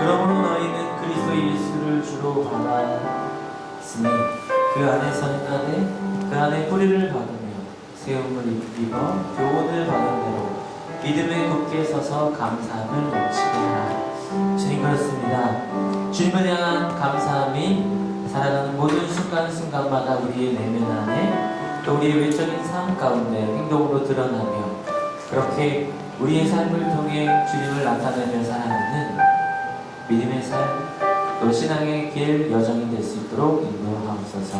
그러므로 너희는 그리스도 예수를 주로 받았으니 그 안에 선하되 그 안에 뿌리를 받으며 세움을 입어 교훈을 받은 대로 믿음에 굳게 서서 감사함을 넘치게 하라. 주님, 그렇습니다. 주님을 향한 감사함이 살아가는 모든 순간순간마다 우리의 내면 안에 또 우리의 외적인 삶 가운데 행동으로 드러나며 그렇게 우리의 삶을 통해 주님을 나타내며 살아가는 믿음의 삶, 또 신앙의 길 여정이 될 수 있도록 인도하옵소서.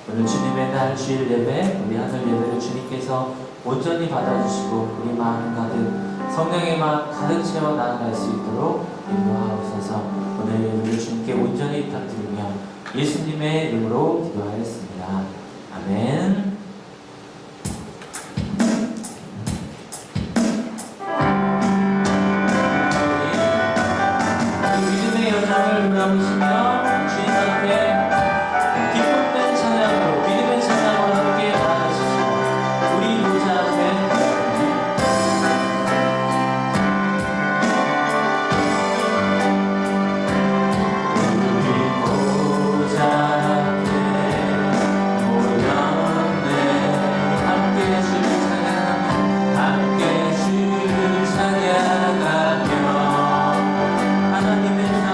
오늘 주님의 날 주일 예배, 우리 하늘 예배를 주님께서 온전히 받아주시고 우리 마음 가득 성령의 마음 가득 채워 나아갈 수 있도록 인도하옵소서. 오늘 예배를 주님께 온전히 부탁드리며 예수님의 이름으로 기도하였습니다. 아멘. 보시며 주님 앞에 기쁨된 찬양으로 믿음의 찬양으로 함께 나아가시죠. 우리 보좌 앞에 하나님의 사랑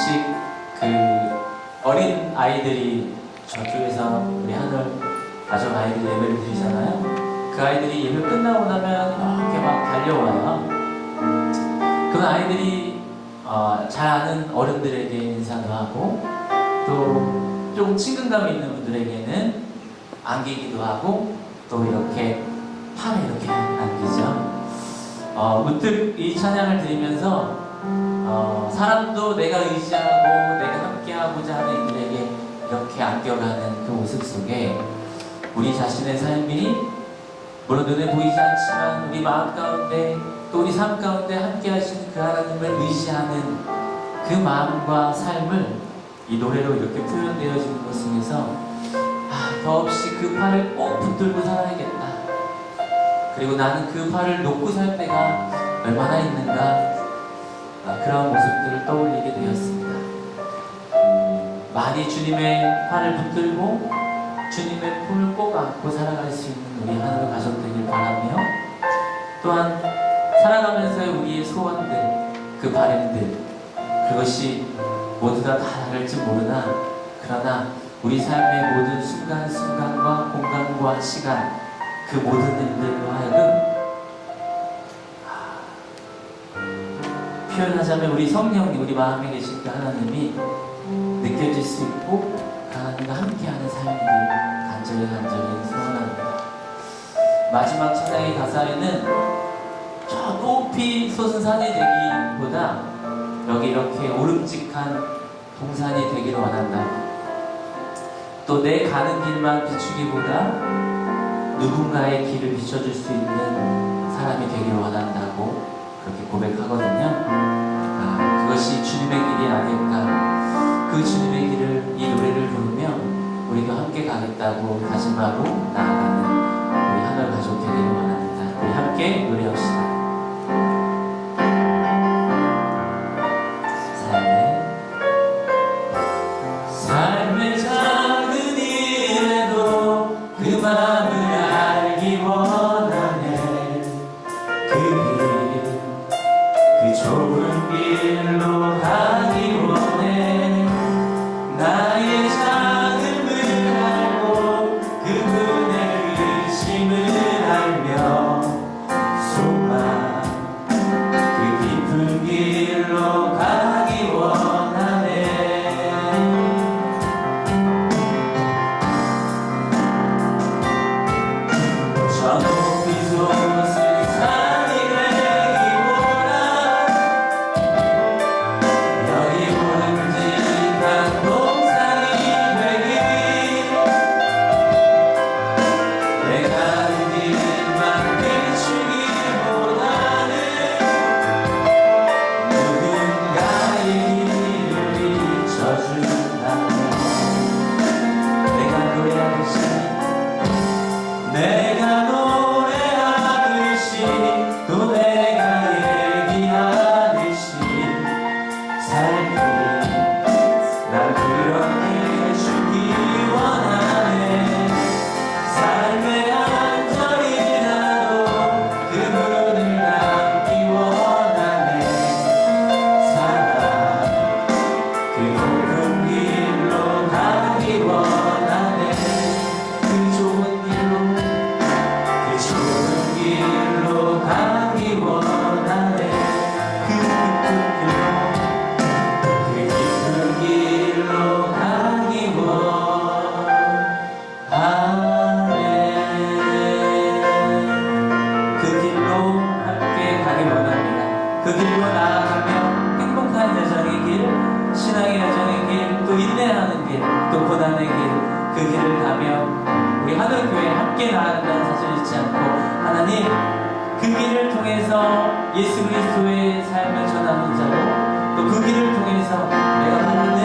가끔씩 그 어린 아이들이 저쪽에서 우리 하늘 가족 아이들 예배를 드리잖아요. 그 아이들이 예배 끝나고 나면 이렇게 막 달려와요. 그 아이들이 잘 아는 어른들에게 인사도 하고 또 좀 친근감 있는 분들에게는 안기기도 하고 또 이렇게 팔에 이렇게 안기죠. 문득 이 찬양을 들으면서 사람도 내가 의지하고 내가 함께하고자 하는 이들에게 이렇게 안겨가는 그 모습 속에 우리 자신의 삶이 물론 눈에 보이지 않지만 우리 마음 가운데 또 우리 삶 가운데 함께 하시는 그 하나님을 의지하는 그 마음과 삶을 이 노래로 이렇게 표현되어지는 것 속에서 더없이 그 팔을 꼭 붙들고 살아야겠다. 그리고 나는 그 팔을 놓고 살 때가 얼마나 있는가, 그런 모습들을 떠올리게 되었습니다. 많이 주님의 팔을 붙들고 주님의 품을 꼭 안고 살아갈 수 있는 우리 하나님 가족 되길 바라며, 또한 살아가면서의 우리의 소원들, 그 바램들, 그것이 모두 다 다를지 모르나 그러나 우리 삶의 모든 순간순간과 공간과 시간, 그 모든 일들로 하여금 표현하자면 우리 성령이 우리 마음에 계신 그 하나님이 느껴질 수 있고 그 하나님과 함께하는 삶이길 간절히 소원합니다. 마지막 찬양의 가사에는 저 높이 솟은 산이 되기보다 여기 이렇게 오름직한 동산이 되기를 원한다. 또 내 가는 길만 비추기보다 누군가의 길을 비춰줄 수 있는 사람이 되기를 원한다고 그렇게 고백하거든요. 그것이 주님의 길이 아닐까. 그 주님의 길을 이 노래를 부르며 우리가 함께 가겠다고 다짐하고 나아가는 우리 하늘 가족 되기를 원합니다. 우리 함께 노래합시다. 삶의 작은 일에도 그 마음을 알기 원하네. 그 길, 그 좁은 길로 가기 원해. 나의 작음을 알고 그분의 의심을 알며 소망, 그 깊은 길로 가기 원하네. 저 높이 솟은 산이 되기보다 여기 오름직한 동산이 되길. 내 가는 길만 비추기보다는 누군가의 길을 비춰준다면 내가 노래하듯이 또 내가 얘기하듯이 삶이 날 그렇게 주기 원하네. 삶의 한 절이라도 그분을 남기 원하네. 사랑 그 높은 길로 가기 원하네. 그 좁은 길로 가기 원하네. 그 깊은 길로 가기 원하네. 그 길로 함께 가기 원합니다. 그 길로 나아가면 행복한 여정의 길, 신앙의 여정의 길, 또 인내하는 길, 또 고난의 길, 그 길을 가며 우리 하늘교회 함께 나아간다는 사실을 잊지 않고 하나님, 그 길을 통해서 예수 그리스도의 삶을 전하는 자로, 또 그 길을 통해서 내가 바라는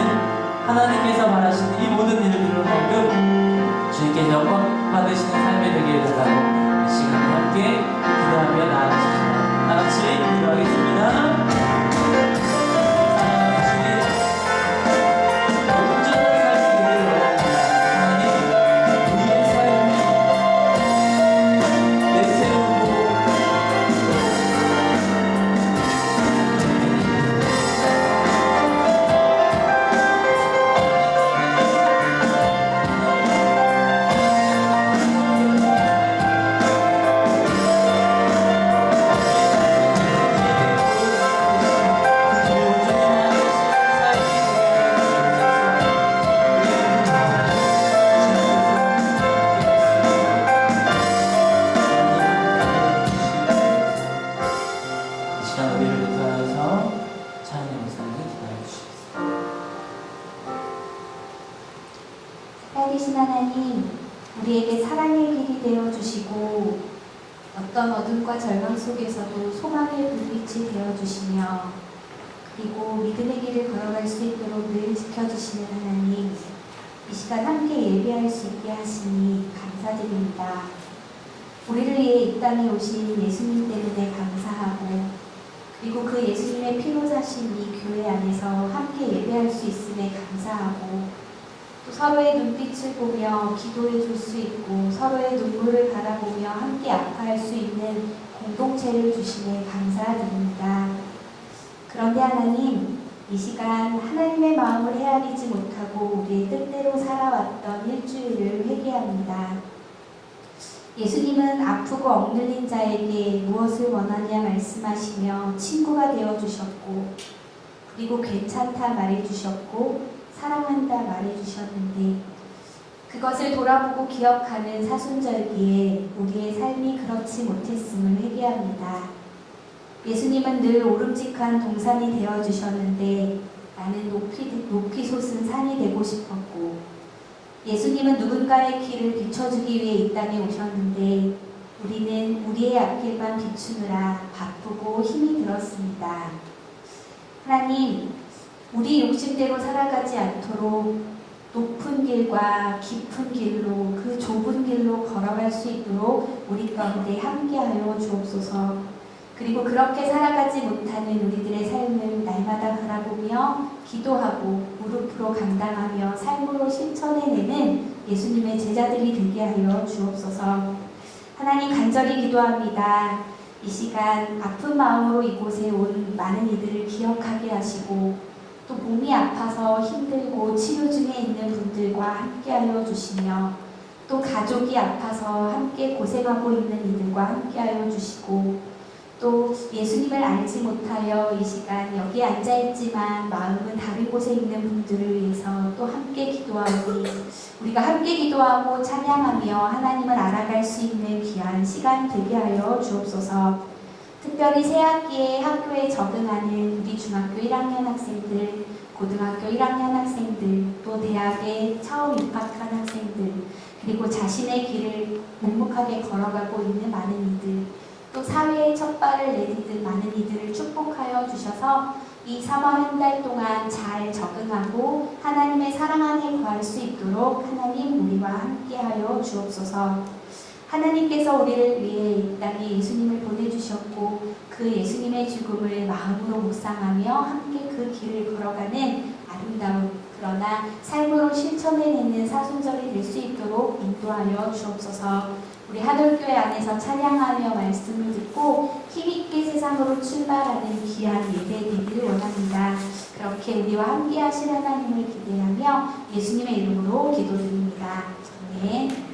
하나님께서 바라시는 이 모든 일들로 하여금 주님께 영광 받으시는 삶이 되게 해달라고 이 시간에 함께 기도하며 나아가십시다. 다같이 기도하겠습니다. 살아계신 하나님, 우리에게 사랑의 길이 되어주시고 어떤 어둠과 절망 속에서도 소망의 불빛이 되어주시며 그리고 믿음의 길을 걸어갈 수 있도록 늘 지켜주시는 하나님, 이 시간 함께 예배할 수 있게 하시니 감사드립니다. 우리를 위해 이 땅에 오신 예수님 때문에 감사하고 그리고 그 예수님의 피로 사신 이 교회 안에서 함께 예배할 수 있음에 감사하고 또 서로의 눈빛을 보며 기도해 줄 수 있고 서로의 눈물을 바라보며 함께 아파할 수 있는 공동체를 주시네 감사드립니다. 그런데 하나님, 이 시간 하나님의 마음을 헤아리지 못하고 우리의 뜻대로 살아왔던 일주일을 회개합니다. 예수님은 아프고 억눌린 자에게 무엇을 원하냐 말씀하시며 친구가 되어주셨고 그리고 괜찮다 말해주셨고 사랑한다 말해주셨는데 그것을 돌아보고 기억하는 사순절기에 우리의 삶이 그렇지 못했음을 회개합니다. 예수님은 늘 오름직한 동산이 되어주셨는데 나는 높이 솟은 산이 되고 싶었고 예수님은 누군가의 길을 비춰주기 위해 이 땅에 오셨는데 우리는 우리의 앞길만 비추느라 바쁘고 힘이 들었습니다. 하나님, 우리 욕심대로 살아가지 않도록 높은 길과 깊은 길로 그 좁은 길로 걸어갈 수 있도록 우리 가운데 함께하여 주옵소서. 그리고 그렇게 살아가지 못하는 우리들의 삶을 날마다 바라보며 기도하고 무릎으로 감당하며 삶으로 실천해내는 예수님의 제자들이 되게 하여 주옵소서. 하나님, 간절히 기도합니다. 이 시간 아픈 마음으로 이곳에 온 많은 이들을 기억하게 하시고 또 몸이 아파서 힘들고 치료 중에 있는 분들과 함께하여 주시며 또 가족이 아파서 함께 고생하고 있는 이들과 함께하여 주시고 또 예수님을 알지 못하여 이 시간 여기에 앉아있지만 마음은 다른 곳에 있는 분들을 위해서 또 함께 기도하오니 우리가 함께 기도하고 찬양하며 하나님을 알아갈 수 있는 귀한 시간 되게 하여 주옵소서. 특별히 새학기에 학교에 적응하는 우리 중학교 1학년 학생들, 고등학교 1학년 학생들, 또 대학에 처음 입학한 학생들, 그리고 자신의 길을 묵묵하게 걸어가고 있는 많은 이들, 또 사회에 첫 발을 내디딘 많은 이들을 축복하여 주셔서 이 3월 한 달 동안 잘 적응하고 하나님의 사랑 안에 거할 수 있도록 하나님 우리와 함께하여 주옵소서. 하나님께서 우리를 위해 이 땅에 예수님을 보내주셨고 그 예수님의 죽음을 마음으로 묵상하며 함께 그 길을 걸어가는 아름다운 그러나 삶으로 실천해내는 사순절이 될 수 있도록 인도하여 주옵소서. 우리 하늘교회 안에서 찬양하며 말씀을 듣고 힘있게 세상으로 출발하는 귀한 예배 되기를 원합니다. 그렇게 우리와 함께 하실 하나님을 기대하며 예수님의 이름으로 기도드립니다. 아멘.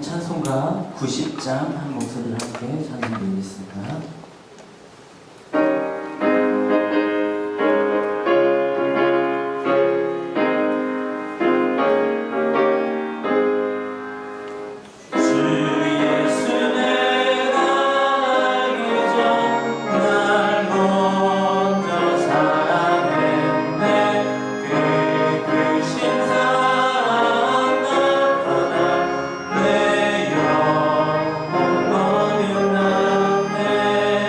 찬송가 90장 한 목소리를 함께 찬송드리겠습니다. 내 영혼은 남네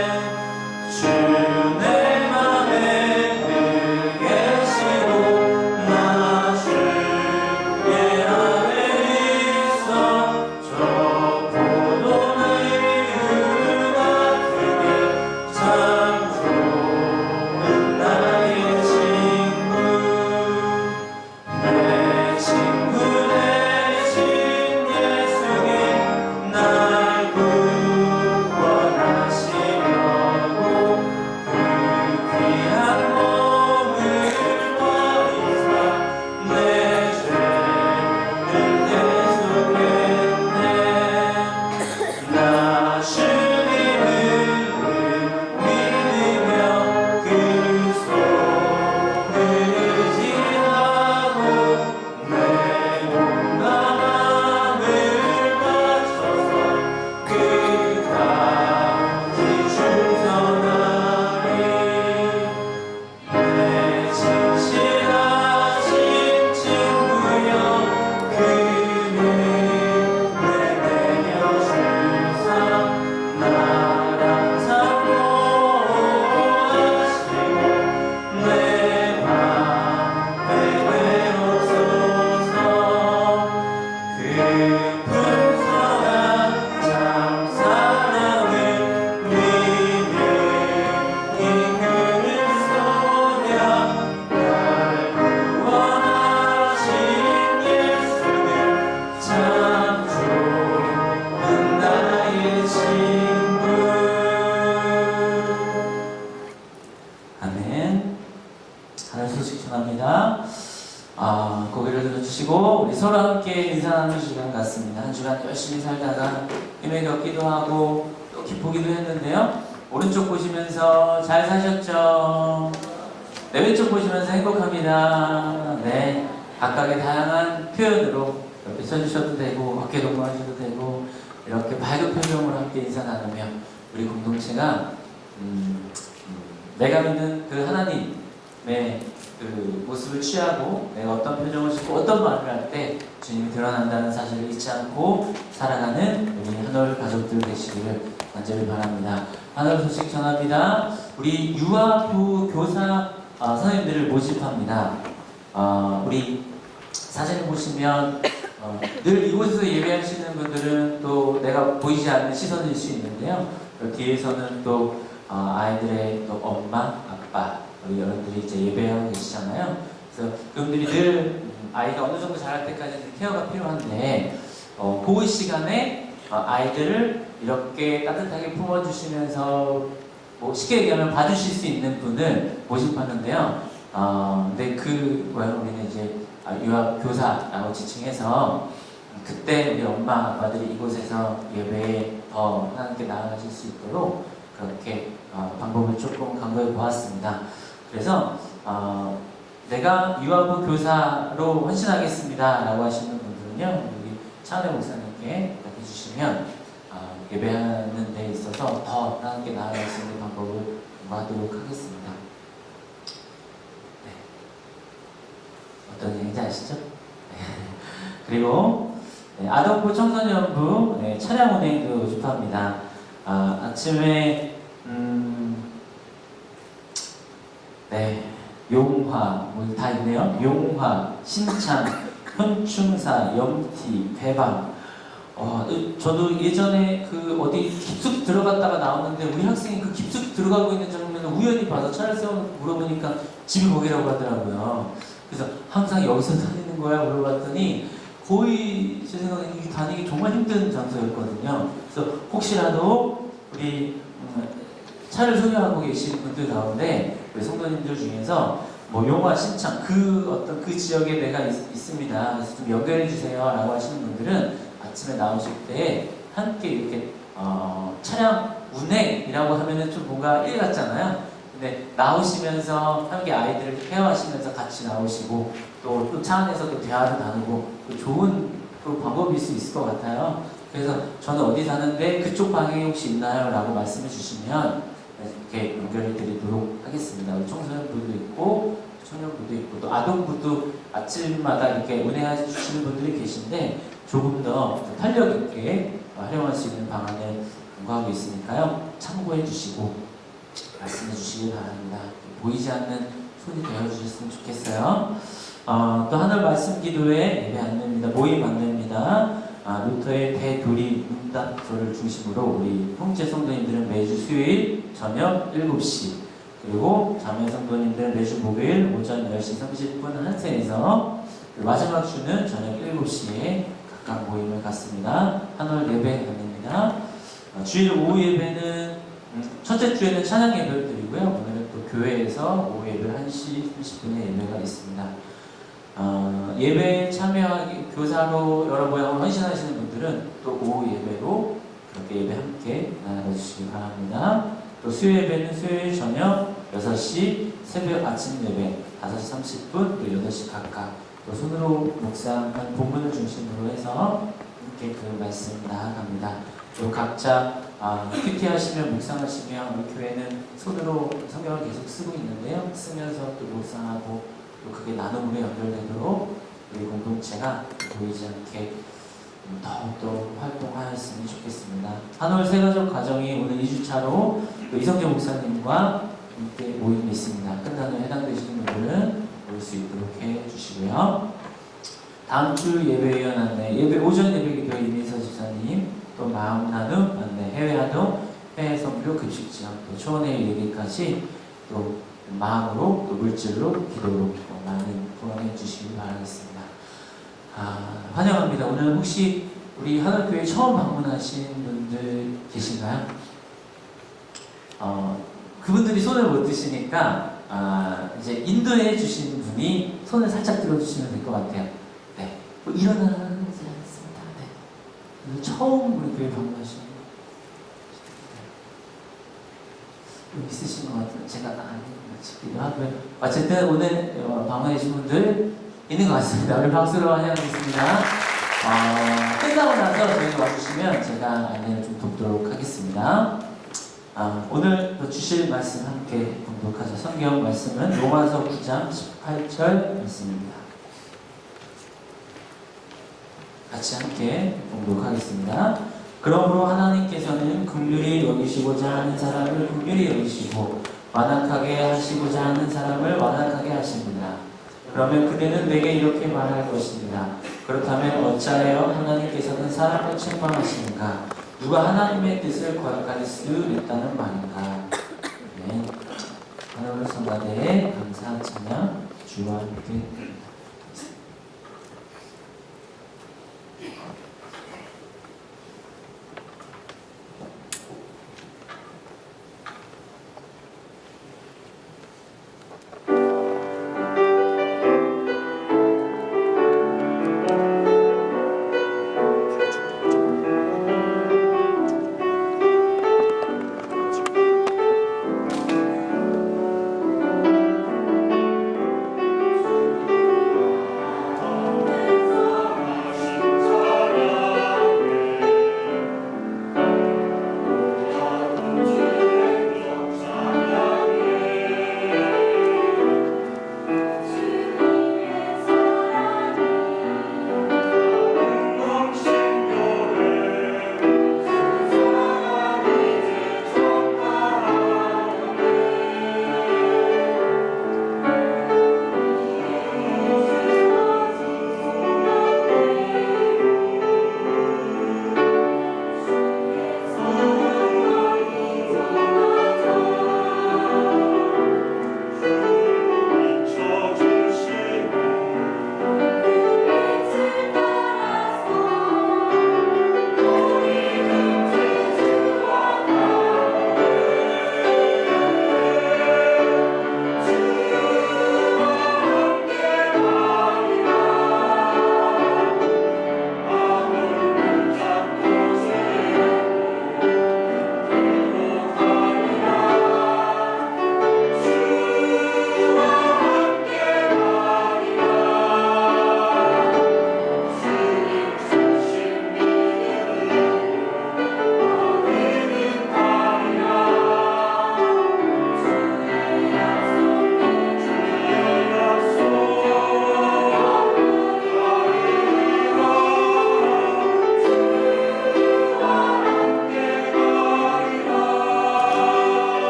소식 전합니다. 고개를 들어주시고 우리 서로 함께 인사 나누는 시간 같습니다. 한 주간 열심히 살다가 힘에 겹기도 하고 또 기쁘기도 했는데요. 오른쪽 보시면서 잘 사셨죠? 네, 왼쪽 보시면서 행복합니다. 네, 각각의 다양한 표현으로 옆에 서주셔도 되고 어깨 동무하셔도 되고 이렇게 밝은 표정으로 함께 인사 나누며 우리 공동체가 내가 믿는 그 하나님의 그 모습을 취하고 내가 어떤 표정을 짓고 어떤 말을 할 때 주님이 드러난다는 사실을 잊지 않고 살아가는 우리 한올 가족들 되시기를 간절히 바랍니다. 한올 소식 전합니다. 우리 유아부 교사 선생님들을 모집합니다. 우리 사진을 보시면 늘 이곳에서 예배하시는 분들은 또 내가 보이지 않는 시선일 수 있는데요. 뒤에서는 또 아이들의 또 엄마, 아빠, 우리 여러분들이 이제 예배하고 계시잖아요. 그래서 그분들이 늘 아이가 어느 정도 자랄 때까지 케어가 필요한데 그 시간에 아이들을 이렇게 따뜻하게 품어주시면서 뭐 쉽게 얘기하면 봐주실 수 있는 분을 모집하는데요. 근데 우리는 이제 유아 교사라고 지칭해서 그때 우리 엄마 아빠들이 이곳에서 예배에 더 하나님께 나아가실 수 있도록 그렇게 방법을 조금 강구해 보았습니다. 그래서 내가 유아부 교사로 헌신하겠습니다 라고 하시는 분들은요, 여기 차은혜 목사님께 부탁해 주시면 예배하는 데 있어서 더 하나님께 나아갈 수 있는 방법을 공부하도록 하겠습니다. 네. 어떤 얘기인지 아시죠? 네. 그리고 아동부 청소년부 찬양 운행도 모집합니다. 아침에 용화 뭐 다 있네요. 용화, 신창, 현충사, 염티, 배방. 저도 예전에 어디 깊숙이 들어갔다가 나오는데 우리 학생이 그 깊숙이 들어가고 있는 장면을 우연히 봐서 차를 세워놓고 물어보니까 집이 거기라고 하더라고요. 그래서 항상 여기서 다니는 거야 물어봤더니 거의 제 생각에 다니기 정말 힘든 장소였거든요. 그래서 혹시라도 우리 차를 소유하고 계신 분들 가운데 우리 성도님들 중에서 뭐 용화, 신창 그 지역에 내가 있습니다. 그래서 좀 연결해 주세요 라고 하시는 분들은 아침에 나오실 때 함께 이렇게 차량 운행이라고 하면은 좀 뭔가 일 같잖아요. 근데 나오시면서 함께 아이들을 케어하시면서 같이 나오시고 또 차 안에서 또 대화를 나누고 또 좋은 또 방법일 수 있을 것 같아요. 그래서 저는 어디 사는데 그쪽 방향이 혹시 있나요? 라고 말씀해 주시면 이렇게 연결해 드리도록 하겠습니다. 청소년부도 있고 청년부도 있고 또 아동부도 아침마다 이렇게 운행해 주시는 분들이 계신데 조금 더 탄력 있게 활용할 수 있는 방안을 공부하고 있으니까요. 참고해 주시고 말씀해 주시기 바랍니다. 보이지 않는 손이 되어 주셨으면 좋겠어요. 또 하늘 말씀 기도회 예배 안내입니다. 모임 안내입니다. 루터의 대도리 문답조를 중심으로 우리 형제 성도님들은 매주 수요일 저녁 7시 그리고 자매 성도님들은 매주 목요일 오전 10시 30분 한센에서 마지막 주는 저녁 7시에 각각 모임을 갖습니다. 한월 예배 안내입니다. 주일 오후 예배는 첫째 주에는 찬양 예배를 드리고요. 오늘은 또 교회에서 오후 예배 1시 30분에 예배가 있습니다. 예배에 참여하기 교사로 여러 모양으로 헌신하시는 분들은 또 오후 예배로 그렇게 예배 함께 나눠주시기 바랍니다. 또 수요 예배는 수요일 저녁 6시, 새벽 아침 예배 5시 30분, 또 8시 각각 또 손으로 묵상한 본문을 중심으로 해서 함께 그 말씀 나아갑니다. 또 각자 큐티 하시며 묵상하시며 우리 교회는 손으로 성경을 계속 쓰고 있는데요. 쓰면서 또 묵상하고 또 그게 나눔으로 연결되도록 우리 공동체가 보이지 않게 더욱더 활동하였으면 좋겠습니다. 한올 새가족 가정이 오늘 2주차로 또 이성재 목사님과 함께 모임이 있습니다. 끝난 후에 해당되시는 분들은 올 수 있도록 해주시고요. 다음 주 예배위원 안내, 예배 오전 예배기도 이민서 집사님, 또 마음 나눔 안내, 해외 활동, 해외 선교 급식 지원, 또 초원에 이르기까지 또 마음으로 또 물질로 기도로 많이 후원해 주시기 바라겠습니다. 환영합니다. 오늘 혹시 우리 하늘교회 처음 방문하신 분들 계신가요? 그분들이 손을 못 드시니까 이제 인도해 주신 분이 손을 살짝 들어주시면 될 것 같아요. 네, 뭐 일어나지 않습니다. 네, 오늘 처음 우리 교회 방문하시는 여기 있으신 것 같아요. 제가 아닌 것 같기도 하고요. 어쨌든 오늘 방문해 주신 분들 있는 것 같습니다. 우리 박수로 환영하겠습니다. 끝나고 나서 저희가 와주시면 제가 안내를 좀 돕도록 하겠습니다. 오늘 주실 말씀 함께 공독하자. 성경 말씀은 로마서 9장 18절 말씀입니다. 같이 함께 공독하겠습니다. 그러므로 하나님께서는 긍휼히 여기시고자 하는 사람을 긍휼히 여기시고 완악하게 하시고자 하는 사람을 완악하게 하십니다. 그러면 그대는 내게 이렇게 말할 것입니다. 그렇다면 어찌하여 하나님께서는 사람을 책망하시는가? 누가 하나님의 뜻을 거역할 수 있다는 말인가? 네. 하나님 성가대의 감사 찬양 주와 함께.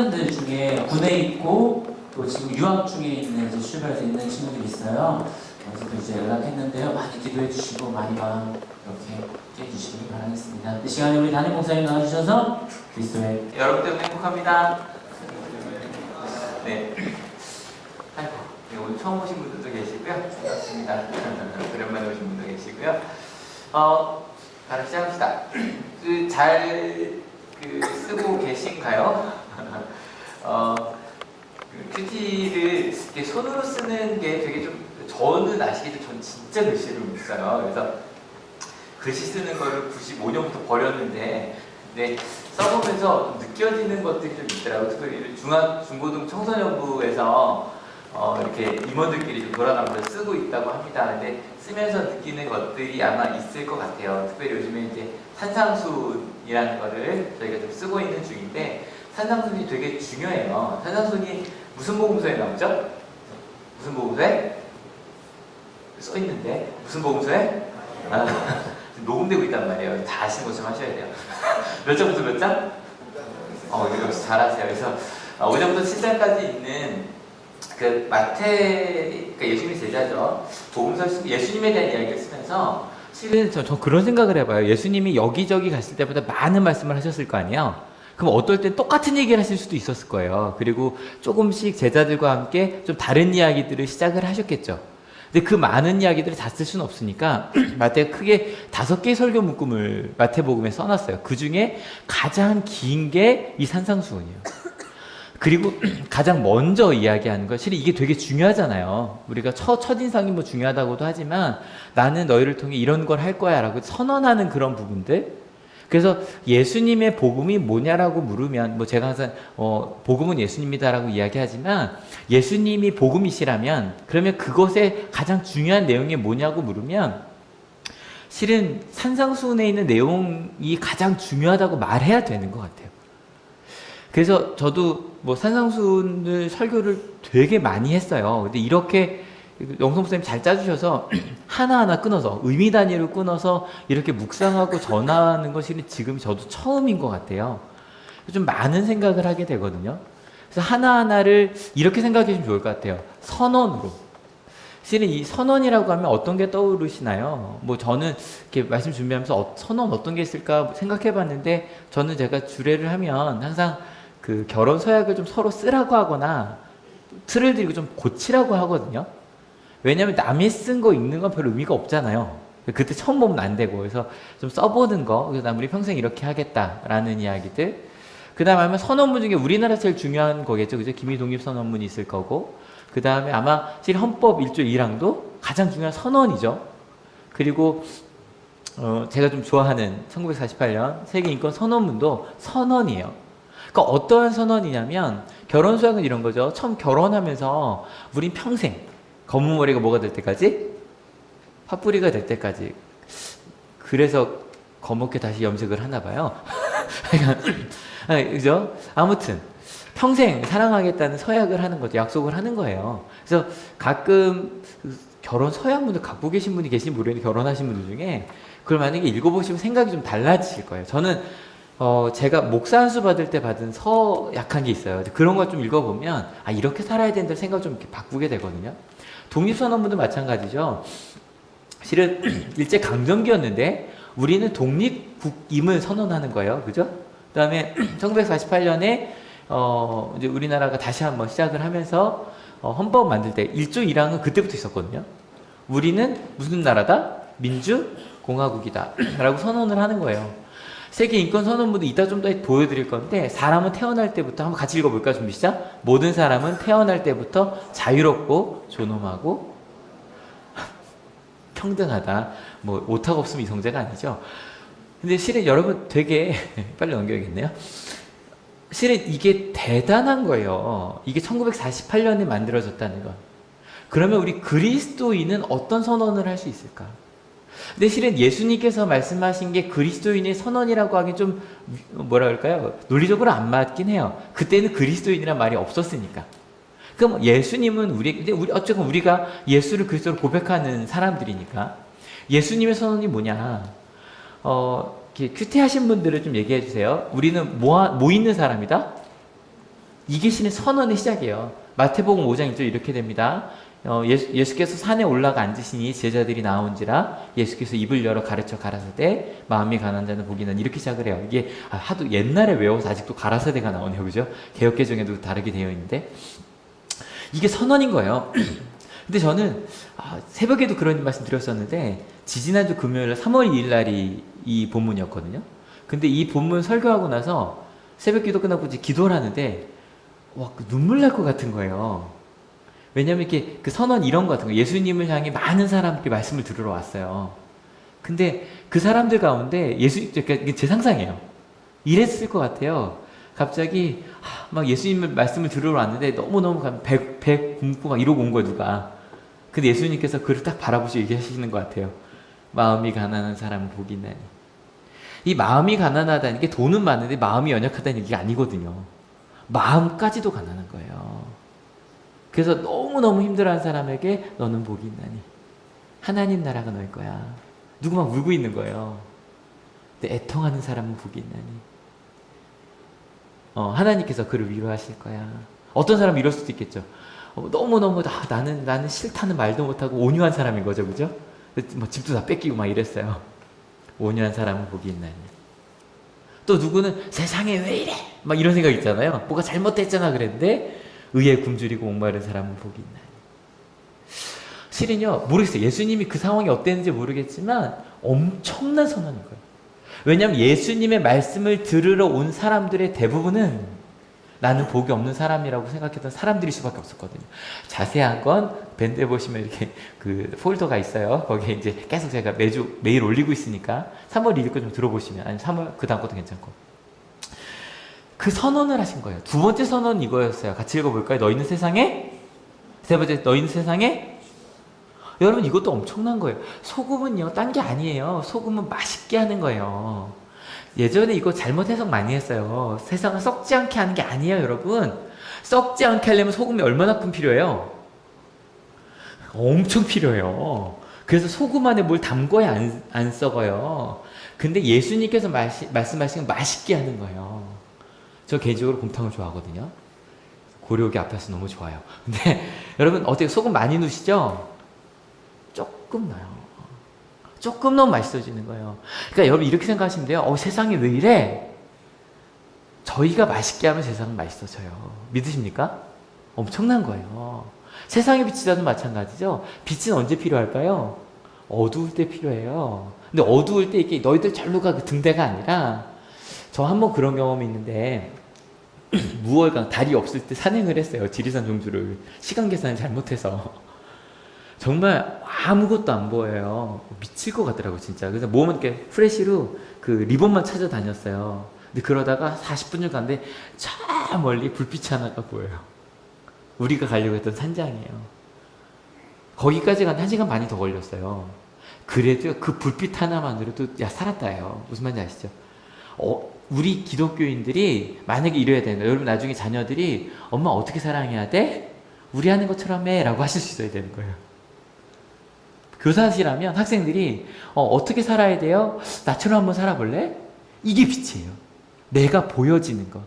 청년들 중에 군에 있고 또 지금 유학 중에 있는 이제 출발해서 있는 친구들이 있어요. 그래서 이제 연락했는데요. 많이 기도해 주시고 많이 마음 이렇게 해주시기 바라겠습니다. 이 시간에 우리 담임 목사님 나와주셔서 그리스도의 여러분 때문에 행복합니다. 네. 아이고, 네, 오늘 처음 오신 분들도 계시고요. 반갑습니다. 오랜만에 오신 분도 계시고요. 바로 시작합시다. 쓰고 계신가요? 큐티를 이렇게 손으로 쓰는 게 되게 좀, 저는 아시겠지만 전 진짜 글씨를 못 써요. 그래서 글씨 쓰는 거를 95년부터 버렸는데, 근데 써보면서 좀 느껴지는 것들이 좀 있더라고요. 특별히 중고등 청소년부에서 이렇게 임원들끼리 좀 돌아가면서 쓰고 있다고 합니다. 근데 쓰면서 느끼는 것들이 아마 있을 것 같아요. 특별히 요즘에 이제 산상순이라는 거를 저희가 좀 쓰고 있는 중인데, 산상순이 되게 중요해요. 산상순이 무슨 복음서에 나오죠? 무슨 복음서에? 써 있는데 무슨 복음서에? 녹음되고 있단 말이에요. 다 아시는 것 좀 하셔야 돼요. 몇 장부터 몇 장? 이거 역시 잘하세요. 그래서 5장부터 7장까지 있는 그 그러니까 예수님의 제자죠. 복음서 예수님에 대한 이야기를 쓰면서 실은 저 그런 생각을 해봐요. 예수님이 여기저기 갔을 때보다 많은 말씀을 하셨을 거 아니에요. 그럼 어떨 땐 똑같은 얘기를 하실 수도 있었을 거예요. 그리고 조금씩 제자들과 함께 좀 다른 이야기들을 시작을 하셨겠죠. 근데 그 많은 이야기들을 다 쓸 수는 없으니까 마태가 크게 5개의 설교 묶음을 마태복음에 써놨어요. 그 중에 가장 긴 게 이 산상수훈이에요. 그리고 가장 먼저 이야기하는 거, 실은 이게 되게 중요하잖아요. 우리가 첫인상이 뭐 중요하다고도 하지만 나는 너희를 통해 이런 걸 할 거야 라고 선언하는 그런 부분들. 그래서 예수님의 복음이 뭐냐라고 물으면, 뭐 제가 항상 복음은 예수님이다라고 이야기하지만, 예수님이 복음이시라면 그러면 그것의 가장 중요한 내용이 뭐냐고 물으면 실은 산상수훈에 있는 내용이 가장 중요하다고 말해야 되는 것 같아요. 그래서 저도 뭐 산상수훈을 설교를 되게 많이 했어요. 근데 이렇게 영성 목사님 잘 짜주셔서 하나하나 끊어서 의미 단위로 끊어서 이렇게 묵상하고 전하는 것이 지금 저도 처음인 것 같아요. 좀 많은 생각을 하게 되거든요. 그래서 하나하나를 이렇게 생각해 주면 좋을 것 같아요. 선언으로. 실은 이 선언이라고 하면 어떤 게 떠오르시나요? 뭐 저는 이렇게 말씀 준비하면서 선언 어떤 게 있을까 생각해 봤는데, 저는 제가 주례를 하면 항상 그 결혼 서약을 좀 서로 쓰라고 하거나 틀을 들고 좀 고치라고 하거든요. 왜냐하면 남이 쓴 거 읽는 건 별 의미가 없잖아요. 그때 처음 보면 안 되고, 그래서 좀 써보는 거, 그래서 난 우리 평생 이렇게 하겠다라는 이야기들. 그 다음에 아마 선언문 중에 우리나라 제일 중요한 거겠죠. 그죠? 기미독립선언문이 있을 거고. 그 다음에 아마 실 헌법 1조 1항도 가장 중요한 선언이죠. 그리고 제가 좀 좋아하는 1948년 세계인권선언문도 선언이에요. 그러니까 어떠한 선언이냐면, 결혼서약은 이런 거죠. 처음 결혼하면서 우린 평생 검은 머리가 뭐가 될 때까지? 팥뿌리가 될 때까지. 그래서 검게 다시 염색을 하나 봐요. 그죠? 아무튼 평생 사랑하겠다는 서약을 하는 거죠. 약속을 하는 거예요. 그래서 가끔 결혼 서약문을 갖고 계신 분이 계신지 모르겠는데, 결혼하신 분들 중에 그걸 만약에 읽어보시면 생각이 좀 달라지실 거예요. 저는 제가 목사 안수 받을 때 받은 서약한 게 있어요. 그런 걸 좀 읽어보면 이렇게 살아야 된다는 생각을 좀 이렇게 바꾸게 되거든요. 독립선언문도 마찬가지죠. 실은 일제 강점기였는데 우리는 독립국임을 선언하는 거예요. 그죠? 그 다음에 1948년에 이제 우리나라가 다시 한번 시작을 하면서 헌법 만들 때 1조 1항은 그때부터 있었거든요. 우리는 무슨 나라다? 민주공화국이다 라고 선언을 하는 거예요. 세계인권선언문도 이따 좀 더 보여드릴 건데, 사람은 태어날 때부터, 한번 같이 읽어볼까요? 준비 시작. 모든 사람은 태어날 때부터 자유롭고 존엄하고 평등하다. 뭐 오타가 없으면 이성재가 아니죠. 근데 실은 여러분 되게 빨리 넘겨야겠네요. 실은 이게 대단한 거예요. 이게 1948년에 만들어졌다는 건. 그러면 우리 그리스도인은 어떤 선언을 할 수 있을까? 근데 실은 예수님께서 말씀하신 게 그리스도인의 선언이라고 하기 좀 뭐라 그럴까요? 논리적으로 안 맞긴 해요. 그때는 그리스도인이란 말이 없었으니까. 그럼 예수님은 어쨌든 우리가 예수를 그리스도로 고백하는 사람들이니까 예수님의 선언이 뭐냐? 큐티하신 분들을 좀 얘기해 주세요. 우리는 뭐 있는 사람이다? 이게 신의 선언의 시작이에요. 마태복음 5장 2절 이렇게 됩니다. 예수께서 산에 올라가 앉으시니 제자들이 나온지라 예수께서 입을 열어 가르쳐 가라사대 마음이 가난한 자는 복이 나니 이렇게 시작을 해요. 이게 하도 옛날에 외워서 아직도 가라사대가 나오네요. 그죠? 개역개정에도 다르게 되어 있는데 이게 선언인 거예요. 근데 저는 새벽에도 그런 말씀 드렸었는데 지지난주 금요일 3월 2일 날이 이 본문이었거든요. 근데 이 본문 설교하고 나서 새벽 기도 끝나고 이제 기도를 하는데 와, 눈물 날 것 같은 거예요. 왜냐면 이렇게 그 선언 이런 것 같은 거 예수님을 향해 많은 사람들이 말씀을 들으러 왔어요. 근데 그 사람들 가운데 그러니까 제 상상이에요. 이랬을 것 같아요. 갑자기 막 예수님을 말씀을 들으러 왔는데 너무너무 배 굶고 막 이러고 온 거예요, 누가. 근데 예수님께서 그를 딱 바라보시고 얘기하시는 것 같아요. 마음이 가난한 사람은 복이 있나니. 이 마음이 가난하다는 게 돈은 많은데 마음이 연약하다는 얘기가 아니거든요. 마음까지도 가난한 거예요. 그래서 너무너무 힘들어하는 사람에게 너는 복이 있나니. 하나님 나라가 너일 거야. 누구 막 울고 있는 거예요. 근데 애통하는 사람은 복이 있나니. 하나님께서 그를 위로하실 거야. 어떤 사람은 이럴 수도 있겠죠. 너무너무 나는 싫다는 말도 못하고 온유한 사람인 거죠. 그죠? 뭐 집도 다 뺏기고 막 이랬어요. 온유한 사람은 복이 있나니. 또 누구는 세상에 왜 이래? 막 이런 생각 있잖아요. 뭐가 잘못됐잖아 그랬는데 의에 굶주리고 목마른 사람은 복이 있나니. 실은요, 모르겠어요. 예수님이 그 상황이 어땠는지 모르겠지만 엄청난 선언인 거예요. 왜냐하면 예수님의 말씀을 들으러 온 사람들의 대부분은 나는 복이 없는 사람이라고 생각했던 사람들일 수밖에 없었거든요. 자세한 건 밴드에 보시면 이렇게 그 폴더가 있어요. 거기에 이제 계속 제가 매일 올리고 있으니까 3월 1일 거 좀 들어보시면, 아니 3월 그 다음 것도 괜찮고. 그 선언을 하신 거예요. 두 번째 선언은 이거였어요. 같이 읽어볼까요? 너희는 세상에, 세 번째 너희는 세상에. 여러분 이것도 엄청난 거예요. 소금은요 딴 게 아니에요. 소금은 맛있게 하는 거예요. 예전에 이거 잘못 해석 많이 했어요. 세상을 썩지 않게 하는 게 아니에요, 여러분. 썩지 않게 하려면 소금이 얼마나큼 필요해요? 엄청 필요해요. 그래서 소금 안에 뭘 담궈야 안 썩어요. 근데 예수님께서 말씀하시는 맛있게 하는 거예요. 저 개인적으로 곰탕을 좋아하거든요. 고려기 앞에서 너무 좋아요. 근데 여러분 어떻게 소금 많이 넣으시죠? 조금 넣어요. 조금 너무 맛있어지는 거예요. 그러니까 여러분 이렇게 생각하시면 돼요. 세상이 왜 이래? 저희가 맛있게 하면 세상은 맛있어져요. 믿으십니까? 엄청난 거예요. 세상의 빛이라도 마찬가지죠. 빛은 언제 필요할까요? 어두울 때 필요해요. 근데 어두울 때 이렇게 너희들 절로 가 그 등대가 아니라 저 한번 그런 경험이 있는데 무월강 달이 없을 때 산행을 했어요. 지리산 종주를 시간 계산을 잘못해서 정말 아무것도 안 보여요. 미칠 것 같더라고요, 진짜. 그래서 몸은 이렇게 프레시로 그 리본만 찾아다녔어요. 근데 그러다가 40분 좀 갔는데 저 멀리 불빛이 하나가 보여요. 우리가 가려고 했던 산장이에요. 거기까지 가는데 1시간 반이 더 걸렸어요. 그래도 그 불빛 하나만으로도 살았다예요. 무슨 말인지 아시죠? 우리 기독교인들이 만약에 이래야 되는 거예요. 여러분 나중에 자녀들이 엄마 어떻게 사랑해야 돼? 우리 하는 것처럼 해 라고 하실 수 있어야 되는 거예요. 교사시라면 학생들이 어떻게 살아야 돼요? 나처럼 한번 살아볼래? 이게 빛이에요. 내가 보여지는 것.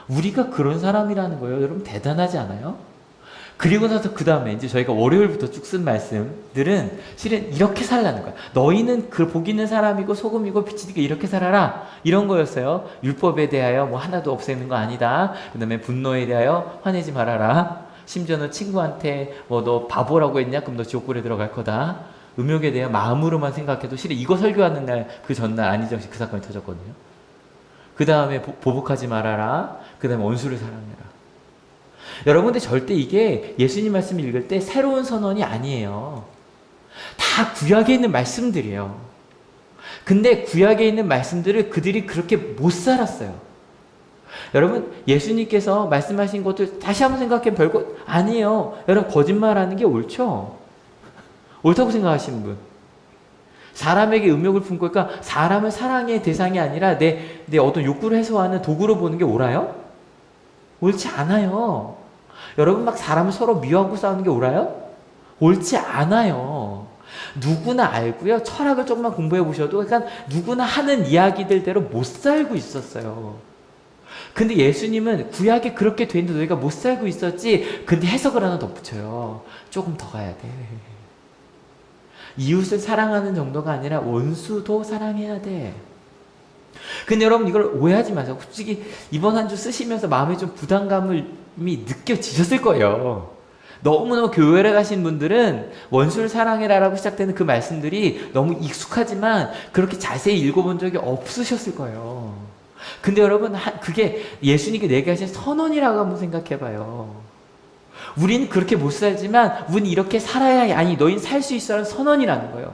우리가 그런 사람이라는 거예요. 여러분 대단하지 않아요? 그리고 나서 그 다음에 이제 저희가 월요일부터 쭉 쓴 말씀들은 실은 이렇게 살라는 거야. 너희는 그 복 있는 사람이고 소금이고 빛이니까 이렇게 살아라. 이런 거였어요. 율법에 대하여 뭐 하나도 없애는 거 아니다. 그 다음에 분노에 대하여 화내지 말아라. 심지어 너 친구한테 뭐 너 바보라고 했냐? 그럼 너 지옥불에 들어갈 거다. 음욕에 대해 마음으로만 생각해도 실은 이거 설교하는 날 그 전날 안희정 씨 그 사건이 터졌거든요. 그 다음에 보복하지 말아라. 그 다음에 원수를 사랑해라. 여러분들 절대 이게 예수님 말씀 읽을 때 새로운 선언이 아니에요. 다 구약에 있는 말씀들이에요. 근데 구약에 있는 말씀들을 그들이 그렇게 못 살았어요. 여러분 예수님께서 말씀하신 것들 다시 한번 생각해 별거 아니에요. 여러분 거짓말하는 게 옳죠? 옳다고 생각하시는 분. 사람에게 음욕을 품고 그러니까 사람을 사랑의 대상이 아니라 내 어떤 욕구를 해소하는 도구로 보는 게 옳아요? 옳지 않아요. 여러분 막 사람을 서로 미워하고 싸우는 게 옳아요? 옳지 않아요. 누구나 알고요. 철학을 조금만 공부해 보셔도 그러니까 누구나 하는 이야기들대로 못 살고 있었어요. 근데 예수님은 구약에 그렇게 돼 있는데 너희가 못 살고 있었지. 근데 해석을 하나 덧붙여요. 조금 더 가야 돼. 이웃을 사랑하는 정도가 아니라 원수도 사랑해야 돼. 근데 여러분 이걸 오해하지 마세요. 솔직히 이번 한 주 쓰시면서 마음에 좀 부담감이 느껴지셨을 거예요. 너무너무 교회를 가신 분들은 원수를 사랑해라라고 시작되는 그 말씀들이 너무 익숙하지만 그렇게 자세히 읽어본 적이 없으셨을 거예요. 근데 여러분 그게 예수님께 내게 하신 선언이라고 한번 생각해봐요. 우리는 그렇게 못 살지만 우리는 이렇게 살아야 아니 너희는 살 수 있어라는 선언이라는 거예요.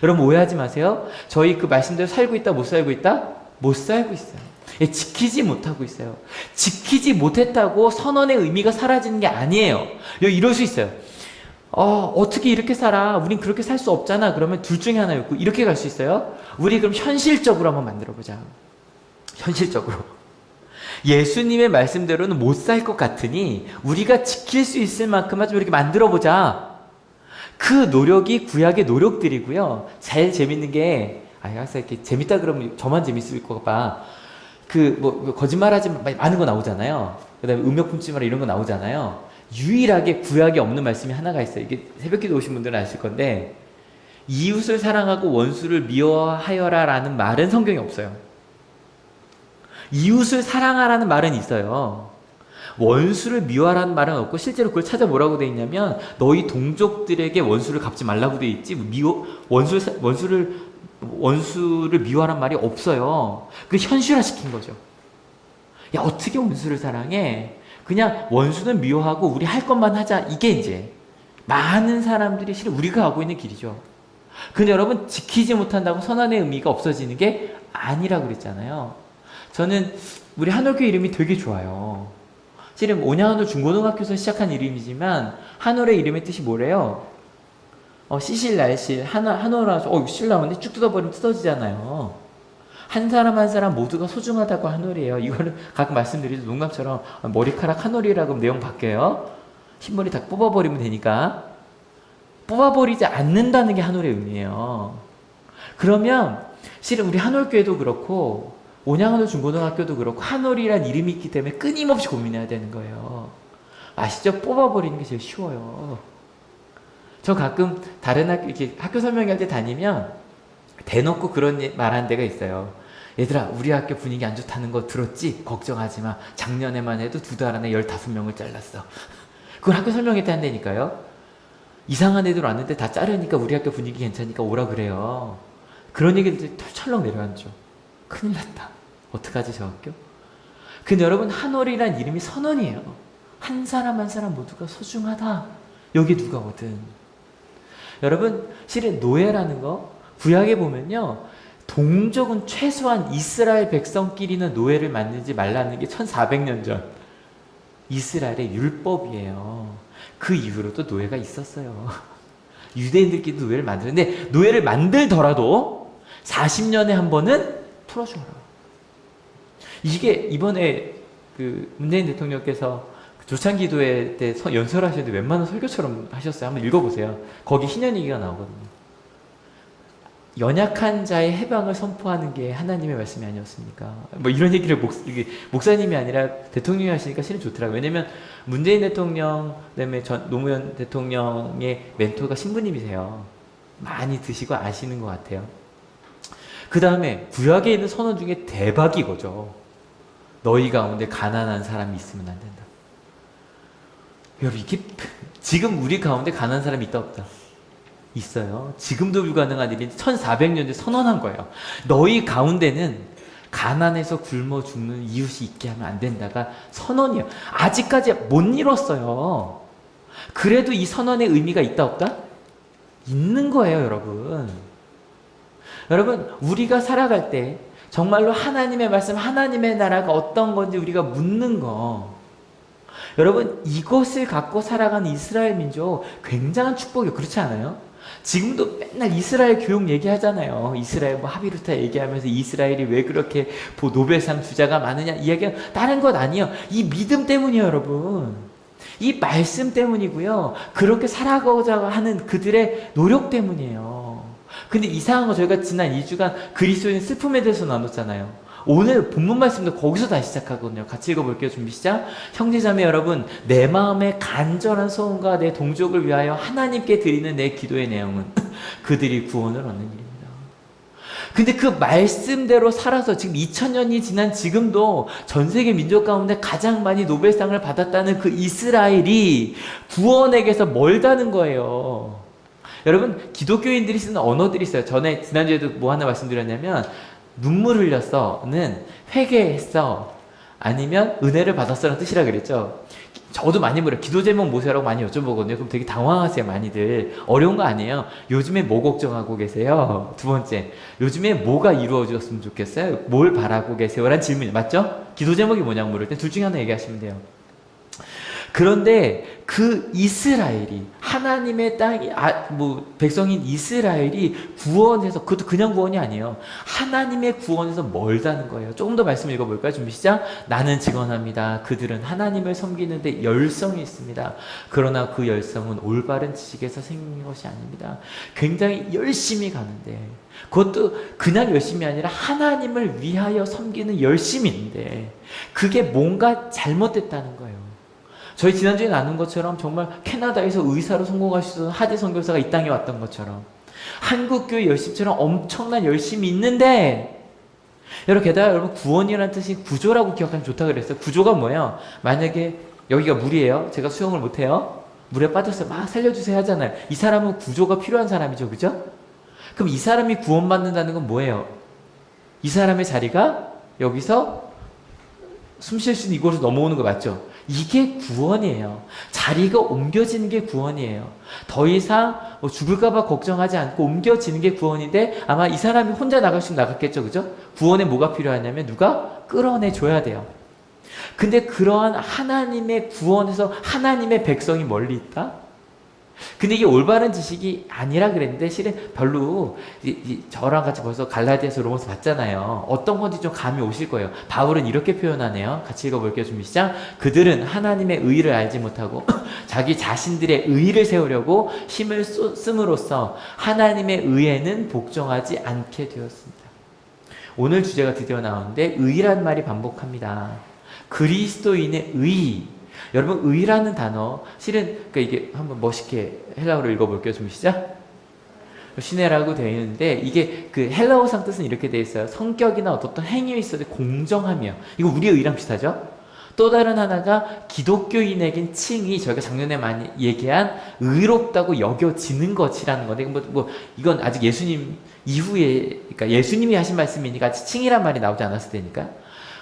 여러분 오해하지 마세요. 저희 그 말씀대로 살고 있다 못 살고 있다? 못 살고 있어요. 지키지 못하고 있어요. 지키지 못했다고 선언의 의미가 사라지는 게 아니에요. 이럴 수 있어요. 어떻게 이렇게 살아? 우린 그렇게 살 수 없잖아. 그러면 둘 중에 하나였고 이렇게 갈 수 있어요. 우리 그럼 현실적으로 한번 만들어보자. 현실적으로 예수님의 말씀대로는 못 살 것 같으니 우리가 지킬 수 있을 만큼만 좀 이렇게 만들어보자. 그 노력이 구약의 노력들이고요. 제일 재밌는 게 항상 이렇게 재밌다 그러면 저만 재밌을 것 봐. 거짓말하지 많은 거 나오잖아요. 그다음에 음욕 품지 마라 이런 거 나오잖아요. 유일하게 구약에 없는 말씀이 하나가 있어요. 이게 새벽기도 오신 분들은 아실 건데 이웃을 사랑하고 원수를 미워하여라라는 말은 성경에 없어요. 이웃을 사랑하라는 말은 있어요. 원수를 미워하라는 말은 없고 실제로 그걸 찾아 뭐라고 돼 있냐면 너희 동족들에게 원수를 갚지 말라고 돼 있지 원수를 미워하라는 말이 없어요. 그 현실화시킨 거죠. 야 어떻게 원수를 사랑해? 그냥 원수는 미워하고 우리 할 것만 하자. 이게 이제 많은 사람들이 실은 우리가 가고 있는 길이죠. 근데 여러분 지키지 못한다고 선언의 의미가 없어지는 게 아니라고 그랬잖아요. 저는 우리 한올교회 이름이 되게 좋아요. 실은 온양한올 중고등학교에서 시작한 이름이지만 한올의 이름의 뜻이 뭐래요? 시실 날실 한올아서 실 나오는데 쭉 뜯어버리면 뜯어지잖아요. 한 사람 한 사람 모두가 소중하다고 한올이에요. 이거는 가끔 말씀드리죠. 농담처럼 머리카락 한올이라고 내용 바뀌어요. 흰머리 다 뽑아버리면 되니까 뽑아버리지 않는다는 게 한올의 의미예요. 그러면 실은 우리 한올교회도 그렇고 온양한올 중고등학교도 그렇고 한올이란 이름이 있기 때문에 끊임없이 고민해야 되는 거예요. 아시죠? 뽑아버리는 게 제일 쉬워요. 저 가끔 다른 학교 이렇게 학교 설명할 때 다니면 대놓고 그런 말 한 데가 있어요. 얘들아 우리 학교 분위기 안 좋다는 거 들었지? 걱정하지 마. 작년에만 해도 2달 안에 15명을 잘랐어. 그걸 학교 설명회 때 한다니까요. 이상한 애들 왔는데 다 자르니까 우리 학교 분위기 괜찮으니까 오라 그래요. 그런 얘기들이 철렁 내려앉죠. 큰일 났다. 어떡하지 저 학교? 근데 여러분 한올이란 이름이 선언이에요. 한 사람 한 사람 모두가 소중하다. 여기 누가 오든. 여러분 실은 노예라는 거 구약에 보면요. 동족은 최소한 이스라엘 백성끼리는 노예를 만들지 말라는 게 1400년 전 이스라엘의 율법이에요. 그 이후로도 노예가 있었어요. 유대인들끼리도 노예를 만드는데 노예를 만들더라도 40년에 한 번은 풀어줘라. 이게 이번에 그 문재인 대통령께서 조창기도회 때 연설하시는데 웬만한 설교처럼 하셨어요. 한번 읽어보세요. 거기 희년 얘기가 나오거든요. 연약한 자의 해방을 선포하는 게 하나님의 말씀이 아니었습니까? 뭐 이런 얘기를 목사님이 아니라 대통령이 하시니까 실은 좋더라고요. 왜냐면 문재인 대통령, 그다음에 노무현 대통령의 멘토가 신부님이세요. 많이 드시고 아시는 것 같아요. 그 다음에 구약에 있는 선언 중에 대박이 거죠. 너희 가운데 가난한 사람이 있으면 안 된다. 여러분 이게 지금 우리 가운데 가난한 사람이 있다 없다? 있어요. 지금도 불가능한 일인데 1400년 전에 선언한 거예요. 너희 가운데는 가난해서 굶어 죽는 이웃이 있게 하면 안 된다가 선언이에요. 아직까지 못 이뤘어요. 그래도 이 선언의 의미가 있다 없다? 있는 거예요, 여러분. 여러분, 우리가 살아갈 때 정말로 하나님의 말씀, 하나님의 나라가 어떤 건지 우리가 묻는 거. 여러분, 이것을 갖고 살아가는 이스라엘 민족 굉장한 축복이에요. 그렇지 않아요? 지금도 맨날 이스라엘 교육 얘기하잖아요. 이스라엘 하비루타 얘기하면서 이스라엘이 왜 그렇게 노벨상 주자가 많으냐 이야기가 다른 것 아니에요. 이 믿음 때문이에요, 여러분. 이 말씀 때문이고요. 그렇게 살아가고자 하는 그들의 노력 때문이에요. 근데 이상한 거 저희가 지난 2주간 그리스도인 슬픔에 대해서 나눴잖아요. 오늘 본문 말씀도 거기서 다시 시작하거든요. 같이 읽어볼게요. 준비 시작. 형제자매 여러분, 내 마음의 간절한 소원과 내 동족을 위하여 하나님께 드리는 내 기도의 내용은 그들이 구원을 얻는 일입니다. 근데 그 말씀대로 살아서 지금 2000년이 지난 지금도 전 세계 민족 가운데 가장 많이 노벨상을 받았다는 그 이스라엘이 구원에게서 멀다는 거예요. 여러분, 기독교인들이 쓰는 언어들이 있어요. 지난주에도 뭐 하나 말씀드렸냐면, 눈물 흘렸어는 회개했어, 아니면 은혜를 받았어라는 뜻이라 그랬죠. 저도 많이 물어요. 기도 제목 뭐세요라고 많이 여쭤보거든요. 그럼 되게 당황하세요, 많이들. 어려운 거 아니에요. 요즘에 뭐 걱정하고 계세요? 두 번째, 요즘에 뭐가 이루어졌으면 좋겠어요? 뭘 바라고 계세요? 라는 질문, 맞죠? 기도 제목이 뭐냐고 물을 때 둘 중에 하나 얘기하시면 돼요. 그런데 그 이스라엘이, 하나님의 땅이, 백성인 이스라엘이 구원해서, 그것도 그냥 구원이 아니에요. 하나님의 구원에서 멀다는 거예요. 조금 더 말씀 읽어볼까요? 준비 시작. 나는 증언합니다. 그들은 하나님을 섬기는데 열성이 있습니다. 그러나 그 열성은 올바른 지식에서 생긴 것이 아닙니다. 굉장히 열심히 가는데, 그것도 그냥 열심이 아니라 하나님을 위하여 섬기는 열심인데, 그게 뭔가 잘못됐다는 거예요. 저희 지난주에 나눈 것처럼 정말 캐나다에서 의사로 성공할 수 있는 하디 선교사가 이 땅에 왔던 것처럼 한국교회 열심처럼 엄청난 열심이 있는데, 게다가 여러분, 구원이라는 뜻이 구조라고 기억하면 좋다고 그랬어요. 구조가 뭐예요? 만약에 여기가 물이에요. 제가 수영을 못해요. 물에 빠졌어요. 막 살려주세요 하잖아요. 이 사람은 구조가 필요한 사람이죠. 그죠? 그럼 이 사람이 구원받는다는 건 뭐예요? 이 사람의 자리가 여기서 숨 쉴 수 있는 이곳으로 넘어오는 거 맞죠? 이게 구원이에요. 자리가 옮겨지는 게 구원이에요. 더 이상 죽을까봐 걱정하지 않고 옮겨지는 게 구원인데, 아마 이 사람이 혼자 나갈 수 나갔겠죠. 그죠? 구원에 뭐가 필요하냐면 누가 끌어내줘야 돼요. 근데 그러한 하나님의 구원에서 하나님의 백성이 멀리 있다? 근데 이게 올바른 지식이 아니라 그랬는데, 실은 별로 저랑 같이 벌써 갈라디아서 로마서 봤잖아요. 어떤 건지 좀 감이 오실 거예요. 바울은 이렇게 표현하네요. 같이 읽어볼게요. 준비 시작. 그들은 하나님의 의를 알지 못하고 자기 자신들의 의를 세우려고 힘을 씀으로써 하나님의 의에는 복종하지 않게 되었습니다. 오늘 주제가 드디어 나오는데, 의란 말이 반복합니다. 그리스도인의 의. 여러분, 의라는 단어, 실은, 이게 한번 멋있게 헬라어로 읽어볼게요. 좀 시작. 시네라고 되어 있는데, 이게 그 헬라어상 뜻은 이렇게 되어 있어요. 성격이나 어떤 행위에 있어서 공정함이요. 이거 우리의 의랑 비슷하죠? 또 다른 하나가 기독교인에겐 칭이, 저희가 작년에 많이 얘기한 의롭다고 여겨지는 것이라는 건데, 이건 아직 예수님 이후에, 그러니까 예수님이 하신 말씀이니까 칭이란 말이 나오지 않았을 테니까.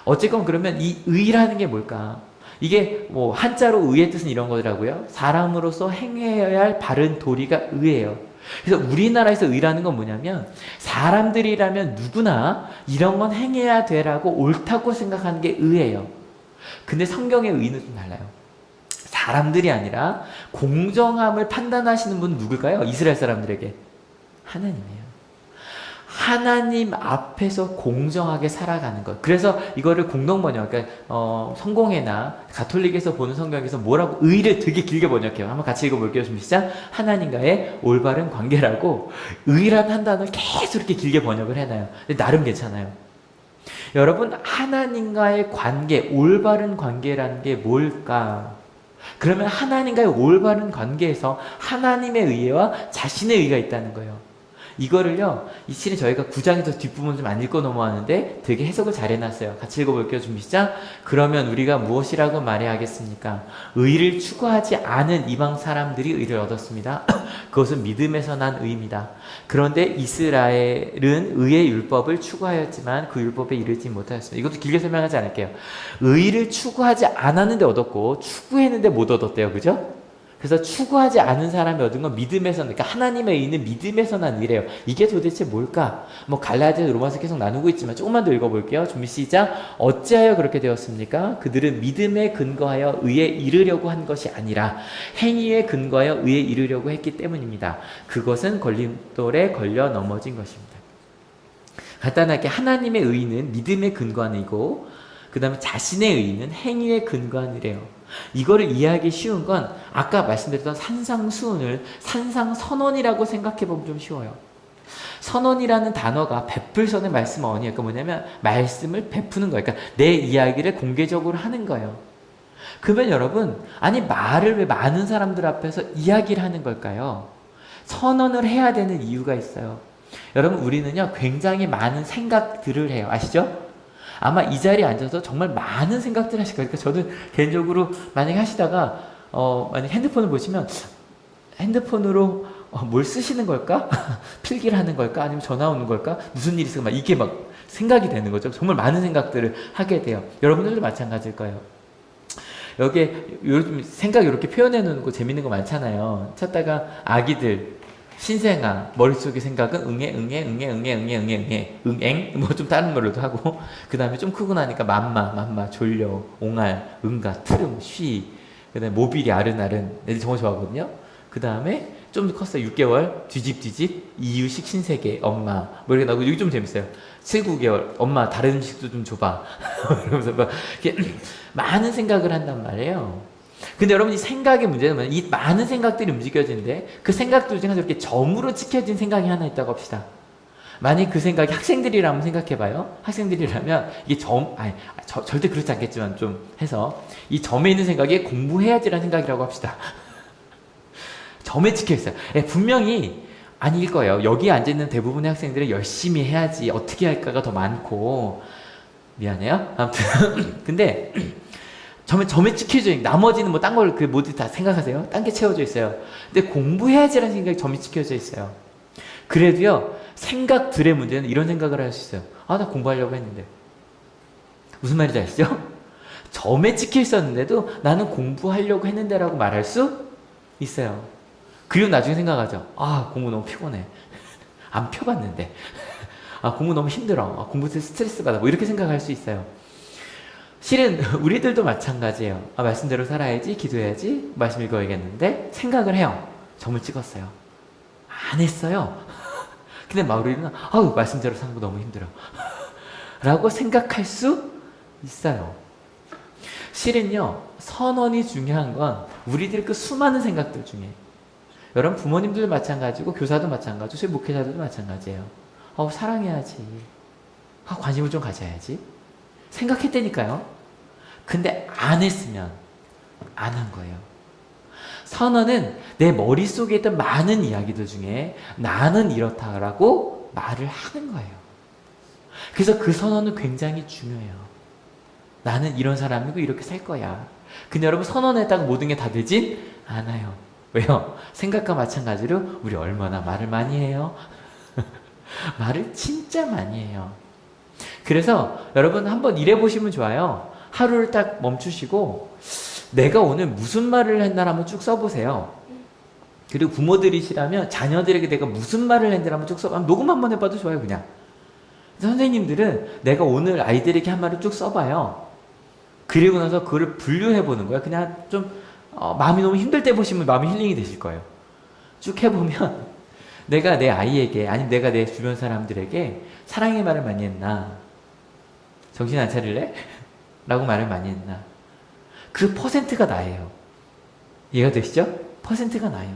어쨌건 그러면 이 의라는 게 뭘까? 이게 한자로 의의 뜻은 이런 거더라고요. 사람으로서 행해야 할 바른 도리가 의예요. 그래서 우리나라에서 의라는 건 뭐냐면, 사람들이라면 누구나 이런 건 행해야 되라고 옳다고 생각하는 게 의예요. 근데 성경의 의는 좀 달라요. 사람들이 아니라 공정함을 판단하시는 분은 누굴까요? 이스라엘 사람들에게 하나님이에요. 하나님 앞에서 공정하게 살아가는 것. 그래서 이거를 공동번역, 그러니까 성공회나 가톨릭에서 보는 성경에서 뭐라고 의를 되게 길게 번역해요. 한번 같이 읽어볼게요. 좀 시작. 하나님과의 올바른 관계라고 의란 한 단어를 계속 이렇게 길게 번역을 해놔요. 근데 나름 괜찮아요. 여러분, 하나님과의 관계, 올바른 관계라는 게 뭘까? 그러면 하나님과의 올바른 관계에서 하나님의 의와 자신의 의가 있다는 거예요. 이거를요, 실은 저희가 9장에서 뒷부분 좀 안 읽고 넘어왔는데 되게 해석을 잘 해놨어요. 같이 읽어볼게요. 준비 시작. 그러면 우리가 무엇이라고 말해야 하겠습니까? 의를 추구하지 않은 이방 사람들이 의를 얻었습니다. 그것은 믿음에서 난 의입니다. 그런데 이스라엘은 의의 율법을 추구하였지만 그 율법에 이르지 못하였습니다. 이것도 길게 설명하지 않을게요. 의를 추구하지 않았는데 얻었고 추구했는데 못 얻었대요. 그죠? 그래서 추구하지 않은 사람이 얻은 건 믿음에서, 그러니까 하나님의 의는 믿음에서 난 의래요. 이게 도대체 뭘까? 갈라디아, 로마서 계속 나누고 있지만 조금만 더 읽어볼게요. 준비 시작. 어찌하여 그렇게 되었습니까? 그들은 믿음에 근거하여 의에 이르려고 한 것이 아니라 행위에 근거하여 의에 이르려고 했기 때문입니다. 그것은 걸림돌에 걸려 넘어진 것입니다. 간단하게 하나님의 의는 믿음에 근거한 의고, 그 다음에 자신의 의는 행위에 근거한 의래요. 이거를 이해하기 쉬운 건 아까 말씀드렸던 산상수훈을 산상선언이라고 생각해보면 좀 쉬워요. 선언이라는 단어가 베풀선의 말씀 어원이에요. 그러니까 뭐냐면 말씀을 베푸는 거예요. 그러니까 내 이야기를 공개적으로 하는 거예요. 그러면 여러분, 아니 말을 왜 많은 사람들 앞에서 이야기를 하는 걸까요? 선언을 해야 되는 이유가 있어요. 여러분, 우리는요 굉장히 많은 생각들을 해요. 아시죠? 아마 이 자리에 앉아서 정말 많은 생각들을 하실 거예요. 그러니까 저는 개인적으로 만약에 하시다가 만약 핸드폰을 보시면 핸드폰으로 뭘 쓰시는 걸까? 필기를 하는 걸까? 아니면 전화 오는 걸까? 무슨 일이 있을까? 막 이게 막 생각이 되는 거죠. 정말 많은 생각들을 하게 돼요. 여러분들도 마찬가지일 거예요. 여기에 요즘 생각 이렇게 표현해 놓는 거 재밌는 거 많잖아요. 찾다가 아기들 신생아 머릿속에 생각은 응애 뭐 좀 다른 걸로도 하고, 그 다음에 좀 크고 나니까 맘마 졸려 옹알 응가 트름 쉬, 그 다음에 모빌이 아른아른 애들 정말 좋아하거든요. 그 다음에 좀 컸어요. 6개월 뒤집 이유식 신세계 엄마 뭐 이렇게 나오고, 여기 좀 재밌어요. 7, 9개월 엄마 다른 음식도 좀 줘봐 이러면서 막 이렇게 많은 생각을 한단 말이에요. 근데 여러분, 이 생각의 문제는 뭐냐면 이 많은 생각들이 움직여지는데 그 생각들 중에서 이렇게 점으로 찍혀진 생각이 하나 있다고 합시다. 만약 그 생각이 학생들이라면 생각해봐요. 학생들이라면 이게 절대 그렇지 않겠지만 좀 해서 이 점에 있는 생각이 공부해야지라는 생각이라고 합시다. 점에 찍혀있어요. 분명히 아닐 거예요. 여기에 앉아있는 대부분의 학생들은 열심히 해야지 어떻게 할까가 더 많고, 미안해요. 아무튼 근데 점에 찍혀져 있는, 나머지는 뭐 딴 걸 그 모두 다 생각하세요. 딴 게 채워져 있어요. 근데 공부해야지라는 생각이 점이 찍혀져 있어요. 그래도요 생각들의 문제는 이런 생각을 할 수 있어요. 아, 나 공부하려고 했는데. 무슨 말인지 아시죠? 점에 찍혀 있었는데도 나는 공부하려고 했는데 라고 말할 수 있어요. 그리고 나중에 생각하죠. 아, 공부 너무 피곤해. 안 펴봤는데. 아, 공부 너무 힘들어. 아, 공부 때문에 스트레스 받아. 뭐 이렇게 생각할 수 있어요. 실은 우리들도 마찬가지예요. 아, 말씀대로 살아야지, 기도해야지, 말씀 읽어야겠는데 생각을 해요. 점을 찍었어요. 안 했어요. 근데 우리는 아우, 말씀대로 사는 거 너무 힘들어 라고 생각할 수 있어요. 실은요 선언이 중요한 건 우리들 그 수많은 생각들 중에, 여러분 부모님들도 마찬가지고 교사도 마찬가지고 저희 목회자들도 마찬가지예요. 사랑해야지, 관심을 좀 가져야지 생각했다니까요. 근데 안 했으면 안 한 거예요. 선언은 내 머릿속에 있던 많은 이야기들 중에 나는 이렇다라고 말을 하는 거예요. 그래서 그 선언은 굉장히 중요해요. 나는 이런 사람이고 이렇게 살 거야. 근데 여러분, 선언했다고 모든 게 다 되진 않아요. 왜요? 생각과 마찬가지로 우리 얼마나 말을 많이 해요? 말을 진짜 많이 해요. 그래서 여러분 한번 일해 보시면 좋아요. 하루를 딱 멈추시고 내가 오늘 무슨 말을 했나 한번 쭉 써보세요. 그리고 부모들이시라면 자녀들에게 내가 무슨 말을 했나 한번 쭉 써봐. 녹음 한번 해봐도 좋아요. 그냥 선생님들은 내가 오늘 아이들에게 한 말을 쭉 써봐요. 그리고 나서 그걸 분류해보는 거예요. 그냥 좀 마음이 너무 힘들 때 보시면 마음이 힐링이 되실 거예요. 쭉 해보면 내가 내 아이에게, 아니면 내가 내 주변 사람들에게 사랑의 말을 많이 했나, 정신 안 차릴래? 라고 말을 많이 했나, 그 퍼센트가 나예요. 이해가 되시죠? 퍼센트가 나요.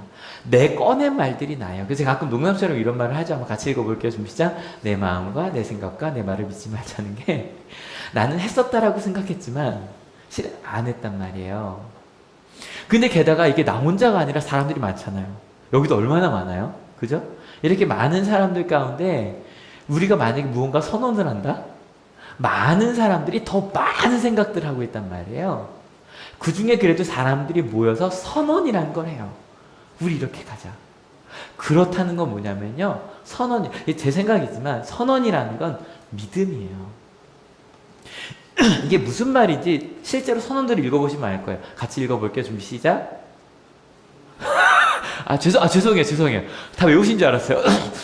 내 꺼낸 말들이 나요. 그래서 가끔 농담처럼 이런 말을 하죠. 한번 같이 읽어볼게요. 좀 시작. 내 마음과 내 생각과 내 말을 믿지 말자는 게, 나는 했었다라고 생각했지만 실은 안 했단 말이에요. 근데 게다가 이게 나 혼자가 아니라 사람들이 많잖아요. 여기도 얼마나 많아요? 그죠? 이렇게 많은 사람들 가운데 우리가 만약에 무언가 선언을 한다? 많은 사람들이 더 많은 생각들을 하고 있단 말이에요. 그 중에 그래도 사람들이 모여서 선언이라는 걸 해요. 우리 이렇게 가자. 그렇다는 건 뭐냐면요, 선언이, 제 생각이지만 선언이라는 건 믿음이에요. 이게 무슨 말인지 실제로 선언들을 읽어보시면 알 거예요. 같이 읽어볼게요. 준비 시작. 죄송해요. 다 외우신 줄 알았어요.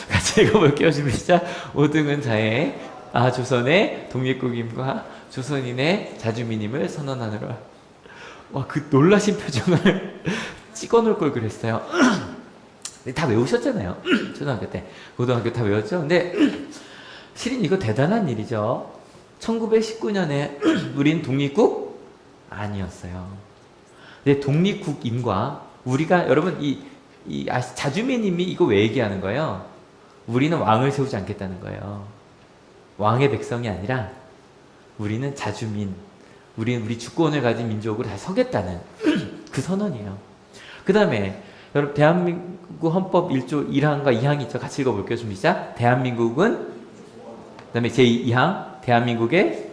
같이 읽어볼게요. 준비 시작. 5등은 자의 조선의 독립국임과 조선인의 자주민임을 선언하노라. 와, 그 놀라신 표정을 찍어놓을 걸 그랬어요. 다 외우셨잖아요. 초등학교 때, 고등학교 다 외웠죠. 근데 실은 이거 대단한 일이죠. 1919년에 우린 독립국 아니었어요. 근데 독립국임과 우리가, 여러분 자주민님이 이거 왜 얘기하는 거예요? 우리는 왕을 세우지 않겠다는 거예요. 왕의 백성이 아니라 우리는 자주민, 우리 주권을 가진 민족으로 다 서겠다는 그 선언이에요. 그 다음에 여러분 대한민국 헌법 1조 1항과 2항이 있죠. 같이 읽어볼게요. 준비 시작. 대한민국은, 그 다음에 제2항 대한민국의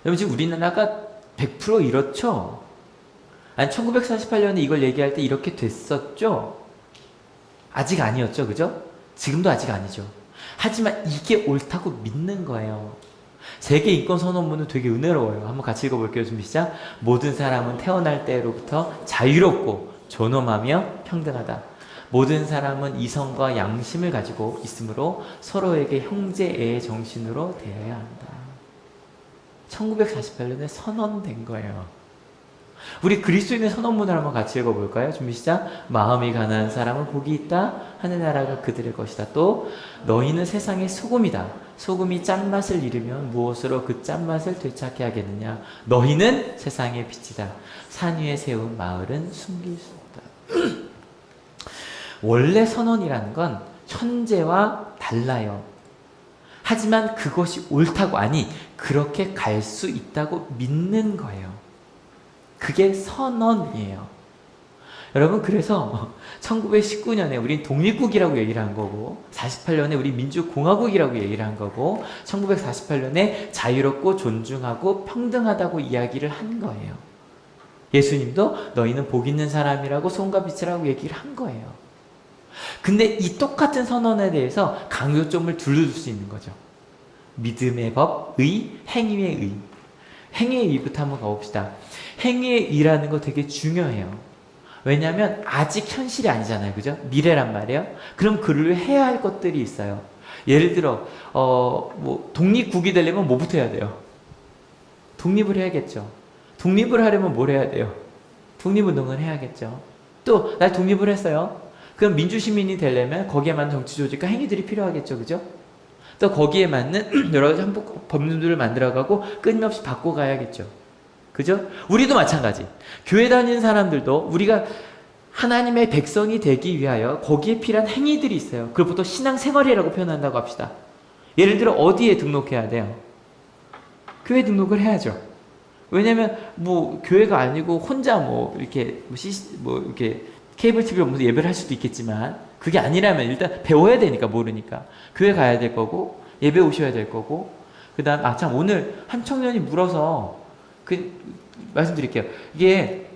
여러분 지금 우리나라가 100% 이렇죠? 아니 1948년에 이걸 얘기할 때 이렇게 됐었죠? 아직 아니었죠, 그죠? 지금도 아직 아니죠. 하지만 이게 옳다고 믿는 거예요. 세계인권선언문은 되게 은혜로워요. 한번 같이 읽어볼게요. 준비 시작. 모든 사람은 태어날 때로부터 자유롭고 존엄하며 평등하다. 모든 사람은 이성과 양심을 가지고 있으므로 서로에게 형제의 정신으로 대해야 한다. 1948년에 선언된 거예요. 우리 그리스도인의 선언문을 한번 같이 읽어볼까요? 준비 시작. 마음이 가난한 사람은 복이 있다. 하늘나라가 그들의 것이다. 또 너희는 세상의 소금이다. 소금이 짠맛을 잃으면 무엇으로 그 짠맛을 되찾게 하겠느냐. 너희는 세상의 빛이다. 산 위에 세운 마을은 숨길 수 없다. 원래 선언이라는 건 현재와 달라요. 하지만 그것이 옳다고, 아니 그렇게 갈 수 있다고 믿는 거예요. 그게 선언이에요. 여러분, 그래서 1919년에 우린 독립국이라고 얘기를 한 거고, 48년에 우리 민주공화국이라고 얘기를 한 거고, 1948년에 자유롭고 존중하고 평등하다고 이야기를 한 거예요. 예수님도 너희는 복 있는 사람이라고 소금과 빛이라고 얘기를 한 거예요. 근데 이 똑같은 선언에 대해서 강요점을 둘러줄 수 있는 거죠. 믿음의 법, 의, 행위의 의. 행위의 의부터 한번 가봅시다. 행위의 의라는 거 되게 중요해요. 왜냐하면 아직 현실이 아니잖아요. 그죠? 미래란 말이에요. 그럼 그를 해야 할 것들이 있어요. 예를 들어 뭐 독립국이 되려면 뭐부터 해야 돼요? 독립을 해야겠죠. 독립을 하려면 뭘 해야 돼요? 독립운동을 해야겠죠. 또 나 독립을 했어요. 그럼 민주시민이 되려면 거기에 맞는 정치조직과 행위들이 필요하겠죠. 그죠? 또 거기에 맞는 여러 가지 법률들을 만들어가고 끊임없이 바꿔가야겠죠. 그죠? 우리도 마찬가지. 교회 다니는 사람들도 우리가 하나님의 백성이 되기 위하여 거기에 필요한 행위들이 있어요. 그걸 보통 신앙생활이라고 표현한다고 합시다. 예를 들어 어디에 등록해야 돼요? 교회 등록을 해야죠. 왜냐면 뭐 교회가 아니고 혼자 뭐 이렇게 이렇게 케이블 TV를 보면서 예배를 할 수도 있겠지만, 그게 아니라면 일단 배워야 되니까, 모르니까 교회 가야 될 거고 예배 오셔야 될 거고, 그 다음 참 오늘 한 청년이 물어서 말씀드릴게요. 이게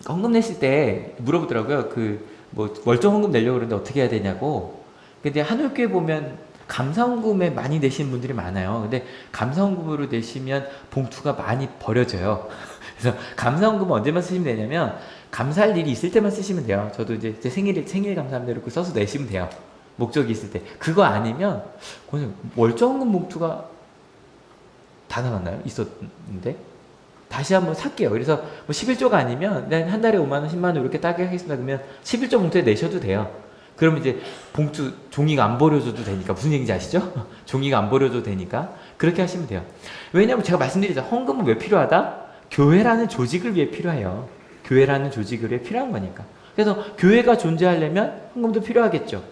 헌금 내실 때 물어보더라고요. 뭐 월정 헌금 내려고 그러는데 어떻게 해야 되냐고. 근데 한올교회 보면 감사헌금에 많이 내시는 분들이 많아요. 근데 감사헌금으로 내시면 봉투가 많이 버려져요. 그래서 감사헌금은 언제만 쓰시면 되냐면 감사할 일이 있을 때만 쓰시면 돼요. 저도 이제 제 생일 감사합니다 이렇게 써서 내시면 돼요. 목적이 있을 때. 그거 아니면 월정헌금 봉투가 다 나갔나요? 있었는데 다시 한번 살게요. 그래서 뭐 11조가 아니면 한 달에 5만 원, 10만 원 이렇게 따게 하겠습니다. 그러면 11조 봉투에 내셔도 돼요. 그러면 이제 봉투 종이가 안 버려져도 되니까. 무슨 얘기인지 아시죠? 종이가 안 버려져도 되니까 그렇게 하시면 돼요. 왜냐하면 제가 말씀드리죠. 헌금은 왜 필요하다? 교회라는 조직을 위해 필요해요. 교회라는 조직을 위해 필요한 거니까. 그래서 교회가 존재하려면 헌금도 필요하겠죠.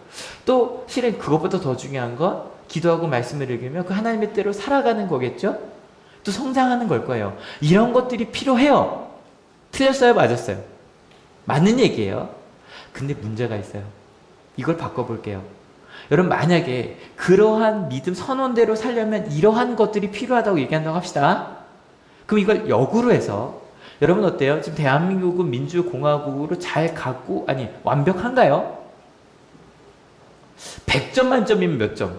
또 실은 그것보다 더 중요한 건 기도하고 말씀을 읽으면 그 하나님의 뜻대로 살아가는 거겠죠. 또 성장하는 걸 거예요. 이런 것들이 필요해요. 틀렸어요? 맞았어요? 맞는 얘기예요. 근데 문제가 있어요. 이걸 바꿔볼게요. 여러분, 만약에 그러한 믿음 선언대로 살려면 이러한 것들이 필요하다고 얘기한다고 합시다. 그럼 이걸 역으로 해서, 여러분 어때요? 지금 대한민국은 민주공화국으로 잘 가고, 아니 완벽한가요? 100점 만점이면 몇 점?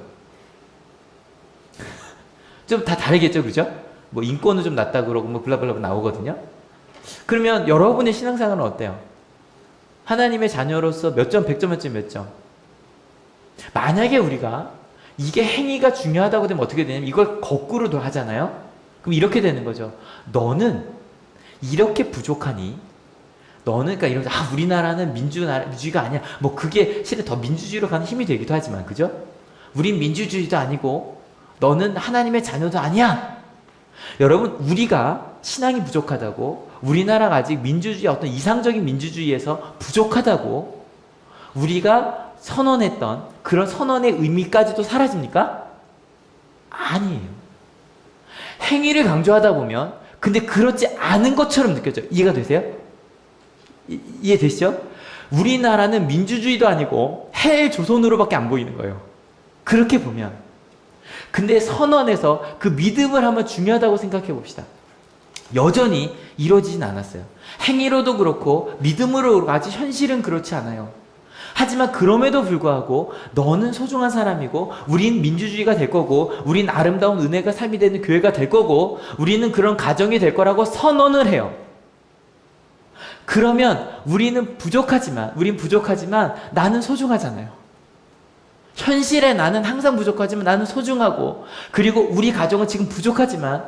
좀 다 다르겠죠, 그죠? 뭐 인권은 좀 낮다 그러고 뭐 블라블라 나오거든요. 그러면 여러분의 신앙생활은 어때요? 하나님의 자녀로서 몇 점, 100점 만점 몇 점? 만약에 우리가 이게 행위가 중요하다고 되면 어떻게 되냐면 이걸 거꾸로도 하잖아요. 그럼 이렇게 되는 거죠. 너는 이렇게 부족하니, 너는 그러니까 이러면서 우리나라는 민주주의가 아니야. 뭐 그게 실은 더 민주주의로 가는 힘이 되기도 하지만, 그죠? 우린 민주주의도 아니고 너는 하나님의 자녀도 아니야. 여러분, 우리가 신앙이 부족하다고, 우리나라가 아직 민주주의 어떤 이상적인 민주주의에서 부족하다고 우리가 선언했던 그런 선언의 의미까지도 사라집니까? 아니에요. 행위를 강조하다 보면 근데 그렇지 않은 것처럼 느껴져요. 이해가 되세요? 이해되시죠? 우리나라는 민주주의도 아니고 헬조선으로밖에 안 보이는 거예요. 그렇게 보면. 근데 선언에서 그 믿음을 한번 중요하다고 생각해 봅시다. 여전히 이루어지진 않았어요. 행위로도 그렇고 믿음으로 아직 현실은 그렇지 않아요. 하지만 그럼에도 불구하고 너는 소중한 사람이고 우린 민주주의가 될 거고 우린 아름다운 은혜가 삶이 되는 교회가 될 거고 우리는 그런 가정이 될 거라고 선언을 해요. 그러면 우린 부족하지만 나는 소중하잖아요. 현실에 나는 항상 부족하지만 나는 소중하고 그리고 우리 가정은 지금 부족하지만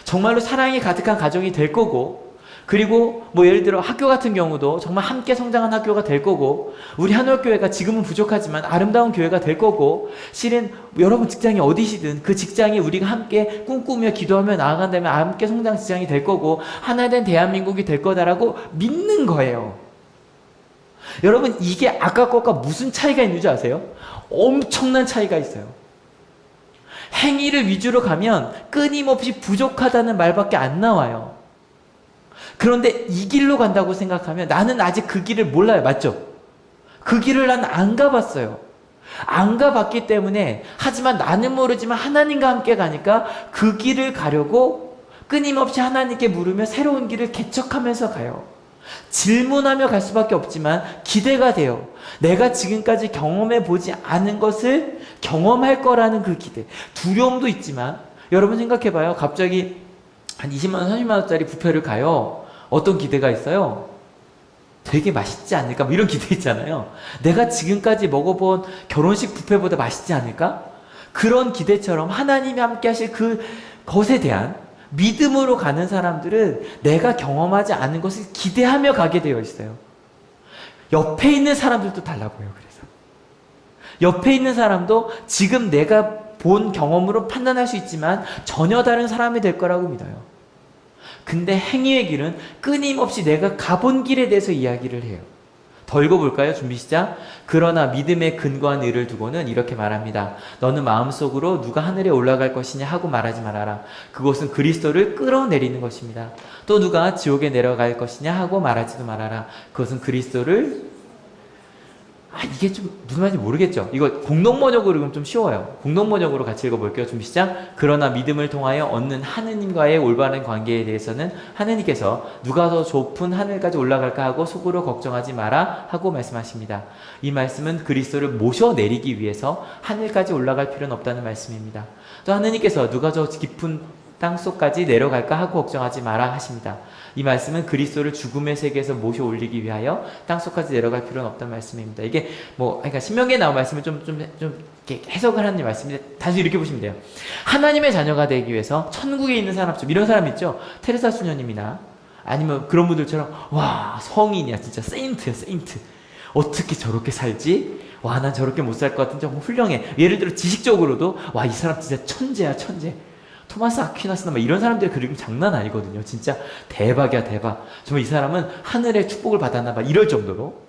정말로 사랑이 가득한 가정이 될 거고 그리고 뭐 예를 들어 학교 같은 경우도 정말 함께 성장한 학교가 될 거고 우리 한월교회가 지금은 부족하지만 아름다운 교회가 될 거고 실은 여러분 직장이 어디시든 그 직장이 우리가 함께 꿈꾸며 기도하며 나아간다면 함께 성장 직장이 될 거고 하나된 대한민국이 될 거다라고 믿는 거예요. 여러분 이게 아까 것과 무슨 차이가 있는 줄 아세요? 엄청난 차이가 있어요. 행위를 위주로 가면 끊임없이 부족하다는 말밖에 안 나와요. 그런데 이 길로 간다고 생각하면 나는 아직 그 길을 몰라요. 맞죠? 그 길을 난 안 가봤어요. 안 가봤기 때문에 하지만 나는 모르지만 하나님과 함께 가니까 그 길을 가려고 끊임없이 하나님께 물으며 새로운 길을 개척하면서 가요. 질문하며 갈 수밖에 없지만 기대가 돼요. 내가 지금까지 경험해 보지 않은 것을 경험할 거라는 그 기대. 두려움도 있지만 여러분 생각해봐요. 갑자기 한 20만원, 30만원짜리 뷔페를 가요. 어떤 기대가 있어요? 되게 맛있지 않을까? 뭐 이런 기대 있잖아요. 내가 지금까지 먹어본 결혼식 뷔페보다 맛있지 않을까? 그런 기대처럼 하나님이 함께 하실 그 것에 대한 믿음으로 가는 사람들은 내가 경험하지 않은 것을 기대하며 가게 되어 있어요. 옆에 있는 사람들도 달라 보여요. 그래서 옆에 있는 사람도 지금 내가 본 경험으로 판단할 수 있지만 전혀 다른 사람이 될 거라고 믿어요. 근데 행위의 길은 끊임없이 내가 가본 길에 대해서 이야기를 해요. 더 읽어볼까요? 준비 시작. 그러나 믿음에 근거한 의를 두고는 이렇게 말합니다. 너는 마음속으로 누가 하늘에 올라갈 것이냐 하고 말하지 말아라. 그것은 그리스도를 끌어내리는 것입니다. 또 누가 지옥에 내려갈 것이냐 하고 말하지도 말아라. 그것은 그리스도를 이게 좀 무슨 말인지 모르겠죠. 이거 공동번역으로 읽으면 좀 쉬워요. 공동번역으로 같이 읽어볼게요. 준비 시작. 그러나 믿음을 통하여 얻는 하느님과의 올바른 관계에 대해서는 하느님께서 누가 더 좁은 하늘까지 올라갈까 하고 속으로 걱정하지 마라 하고 말씀하십니다. 이 말씀은 그리스도를 모셔내리기 위해서 하늘까지 올라갈 필요는 없다는 말씀입니다. 또 하느님께서 누가 더 깊은 땅속까지 내려갈까 하고 걱정하지 마라 하십니다. 이 말씀은 그리스도를 죽음의 세계에서 모셔 올리기 위하여 땅속까지 내려갈 필요는 없다는 말씀입니다. 이게 그러니까 신명기에 나온 말씀을 좀 이렇게 해석을 하는 말씀인데 단순히 이렇게 보시면 돼요. 하나님의 자녀가 되기 위해서 천국에 있는 사람처럼 이런 사람 있죠? 테레사 수녀님이나 아니면 그런 분들처럼 와 성인이야 진짜 세인트야 세인트. 어떻게 저렇게 살지? 와 난 저렇게 못 살 것 같은데 정말 훌륭해. 예를 들어 지식적으로도 와 이 사람 진짜 천재야 천재. 토마스 아퀴나스나 막 이런 사람들의 그림 장난 아니거든요. 진짜 대박이야 대박. 정말 이 사람은 하늘의 축복을 받았나 봐 이럴 정도로.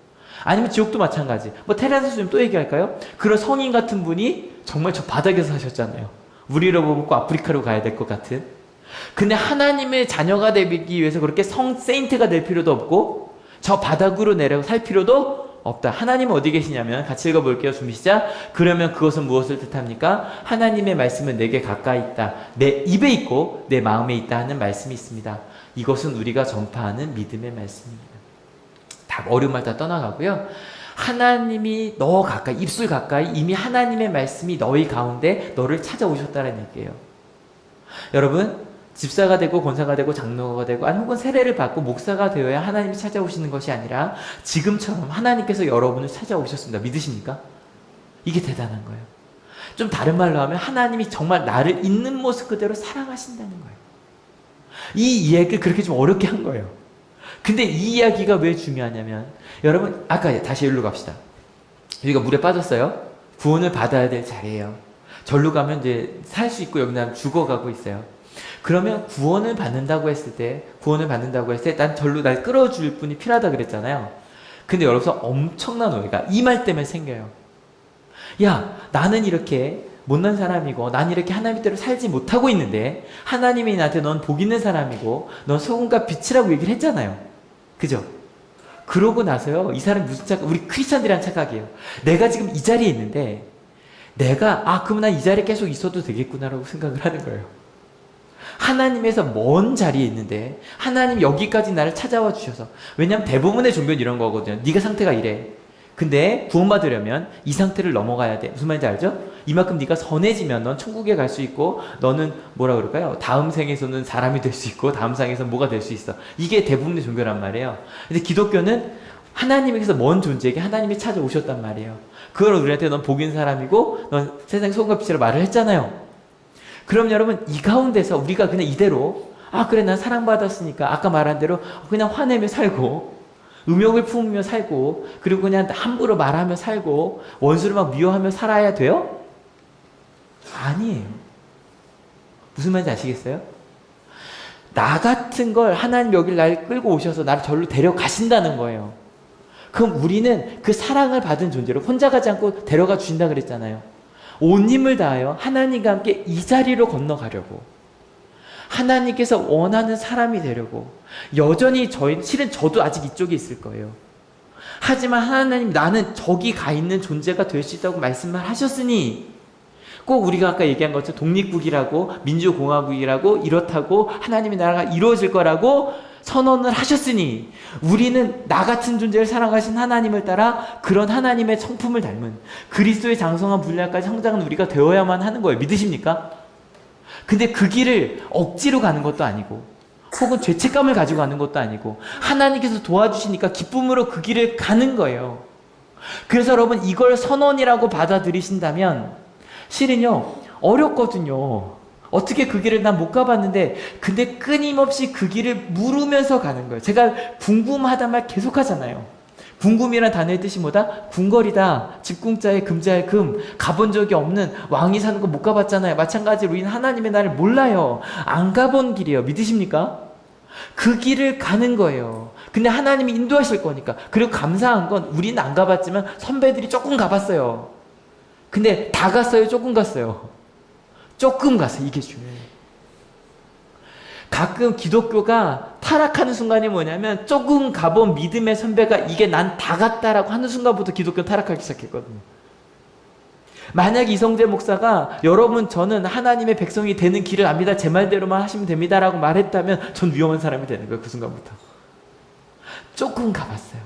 아니면 지옥도 마찬가지. 테레사 수님 또 얘기할까요? 그런 성인 같은 분이 정말 저 바닥에서 사셨잖아요. 우리로 보면 꼭 아프리카로 가야 될 것 같은. 근데 하나님의 자녀가 되기 위해서 그렇게 세인트가 될 필요도 없고 저 바닥으로 내려 살 필요도 없다. 하나님은 어디 계시냐면 같이 읽어볼게요. 준비 시작. 그러면 그것은 무엇을 뜻합니까? 하나님의 말씀은 내게 가까이 있다. 내 입에 있고 내 마음에 있다 하는 말씀이 있습니다. 이것은 우리가 전파하는 믿음의 말씀입니다. 다 어려운 말 다 떠나가고요. 하나님이 너 가까이 입술 가까이 이미 하나님의 말씀이 너희 가운데 너를 찾아오셨다는 얘기예요. 여러분 집사가 되고 권사가 되고 장로가 되고 아니 혹은 세례를 받고 목사가 되어야 하나님이 찾아오시는 것이 아니라 지금처럼 하나님께서 여러분을 찾아오셨습니다. 믿으십니까? 이게 대단한 거예요. 좀 다른 말로 하면 하나님이 정말 나를 있는 모습 그대로 사랑하신다는 거예요. 이 이야기를 그렇게 좀 어렵게 한 거예요. 근데 이 이야기가 왜 중요하냐면 여러분 아까 다시 여기로 갑시다. 여기가 물에 빠졌어요. 구원을 받아야 될 자리예요. 절로 가면 이제 살 수 있고 여기는 죽어가고 있어요. 그러면 구원을 받는다고 했을 때 난 절로 날 끌어줄 분이 필요하다 그랬잖아요. 근데 여기서 엄청난 오해가 이 말 때문에 생겨요. 야, 나는 이렇게 못난 사람이고 난 이렇게 하나님대로 살지 못하고 있는데 하나님이 나한테 넌 복 있는 사람이고 넌 소금과 빛이라고 얘기를 했잖아요. 그죠? 그러고 나서요, 이 사람이 무슨 착각, 우리 크리스찬들이란 착각이에요. 내가 지금 이 자리에 있는데 내가 그럼 난 이 자리에 계속 있어도 되겠구나라고 생각을 하는 거예요. 하나님에서 먼 자리에 있는데 하나님 여기까지 나를 찾아와 주셔서, 왜냐하면 대부분의 종교는 이런 거거든요. 네가 상태가 이래. 근데 구원받으려면 이 상태를 넘어가야 돼. 무슨 말인지 알죠? 이만큼 네가 선해지면 넌 천국에 갈 수 있고 너는 뭐라 그럴까요? 다음 생에서는 사람이 될 수 있고 다음 생에서는 뭐가 될 수 있어. 이게 대부분의 종교란 말이에요. 근데 기독교는 하나님에게서 먼 존재에게 하나님이 찾아오셨단 말이에요. 그걸 우리한테 넌 복 있는 사람이고 넌 세상 소금과 빛이라고 말을 했잖아요. 그럼 여러분, 이 가운데서 우리가 그냥 이대로 그래 난 사랑받았으니까 아까 말한 대로 그냥 화내며 살고 음욕을 품으며 살고 그리고 그냥 함부로 말하며 살고 원수를 막 미워하며 살아야 돼요? 아니에요. 무슨 말인지 아시겠어요? 나 같은 걸 하나님 여기 날 끌고 오셔서 나를 절로 데려가신다는 거예요. 그럼 우리는 그 사랑을 받은 존재로 혼자 가지 않고 데려가 주신다 그랬잖아요. 온 힘을 다하여 하나님과 함께 이 자리로 건너가려고, 하나님께서 원하는 사람이 되려고, 여전히 실은 저도 아직 이쪽에 있을 거예요. 하지만 하나님, 나는 저기 가 있는 존재가 될 수 있다고 말씀을 하셨으니 꼭 우리가 아까 얘기한 것처럼 독립국이라고 민주공화국이라고 이렇다고 하나님의 나라가 이루어질 거라고 선언을 하셨으니 우리는 나 같은 존재를 사랑하신 하나님을 따라 그런 하나님의 성품을 닮은 그리스도의 장성한 분량까지 성장은 우리가 되어야만 하는 거예요. 믿으십니까? 근데 그 길을 억지로 가는 것도 아니고 혹은 죄책감을 가지고 가는 것도 아니고 하나님께서 도와주시니까 기쁨으로 그 길을 가는 거예요. 그래서 여러분, 이걸 선언이라고 받아들이신다면 실은요 어렵거든요. 어떻게 그 길을 난 못 가봤는데, 근데 끊임없이 그 길을 물으면서 가는 거예요. 제가 궁금하단 말 계속 하잖아요. 궁금이란 단어의 뜻이 뭐다? 궁궐이다. 집궁자에 금자에 금. 가본 적이 없는 왕이 사는 거 못 가봤잖아요. 마찬가지로 우리는 하나님의 나라를 몰라요. 안 가본 길이에요. 믿으십니까? 그 길을 가는 거예요. 근데 하나님이 인도하실 거니까. 그리고 감사한 건 우리는 안 가봤지만 선배들이 조금 가봤어요. 근데 다 갔어요? 조금 갔어요? 조금 갔어요. 이게 중요해요. 가끔 기독교가 타락하는 순간이 뭐냐면 조금 가본 믿음의 선배가 이게 난 다 갔다라고 하는 순간부터 기독교는 타락하기 시작했거든요. 만약 이성재 목사가 여러분 저는 하나님의 백성이 되는 길을 압니다. 제 말대로만 하시면 됩니다 라고 말했다면 전 위험한 사람이 되는 거예요. 그 순간부터. 조금 가봤어요.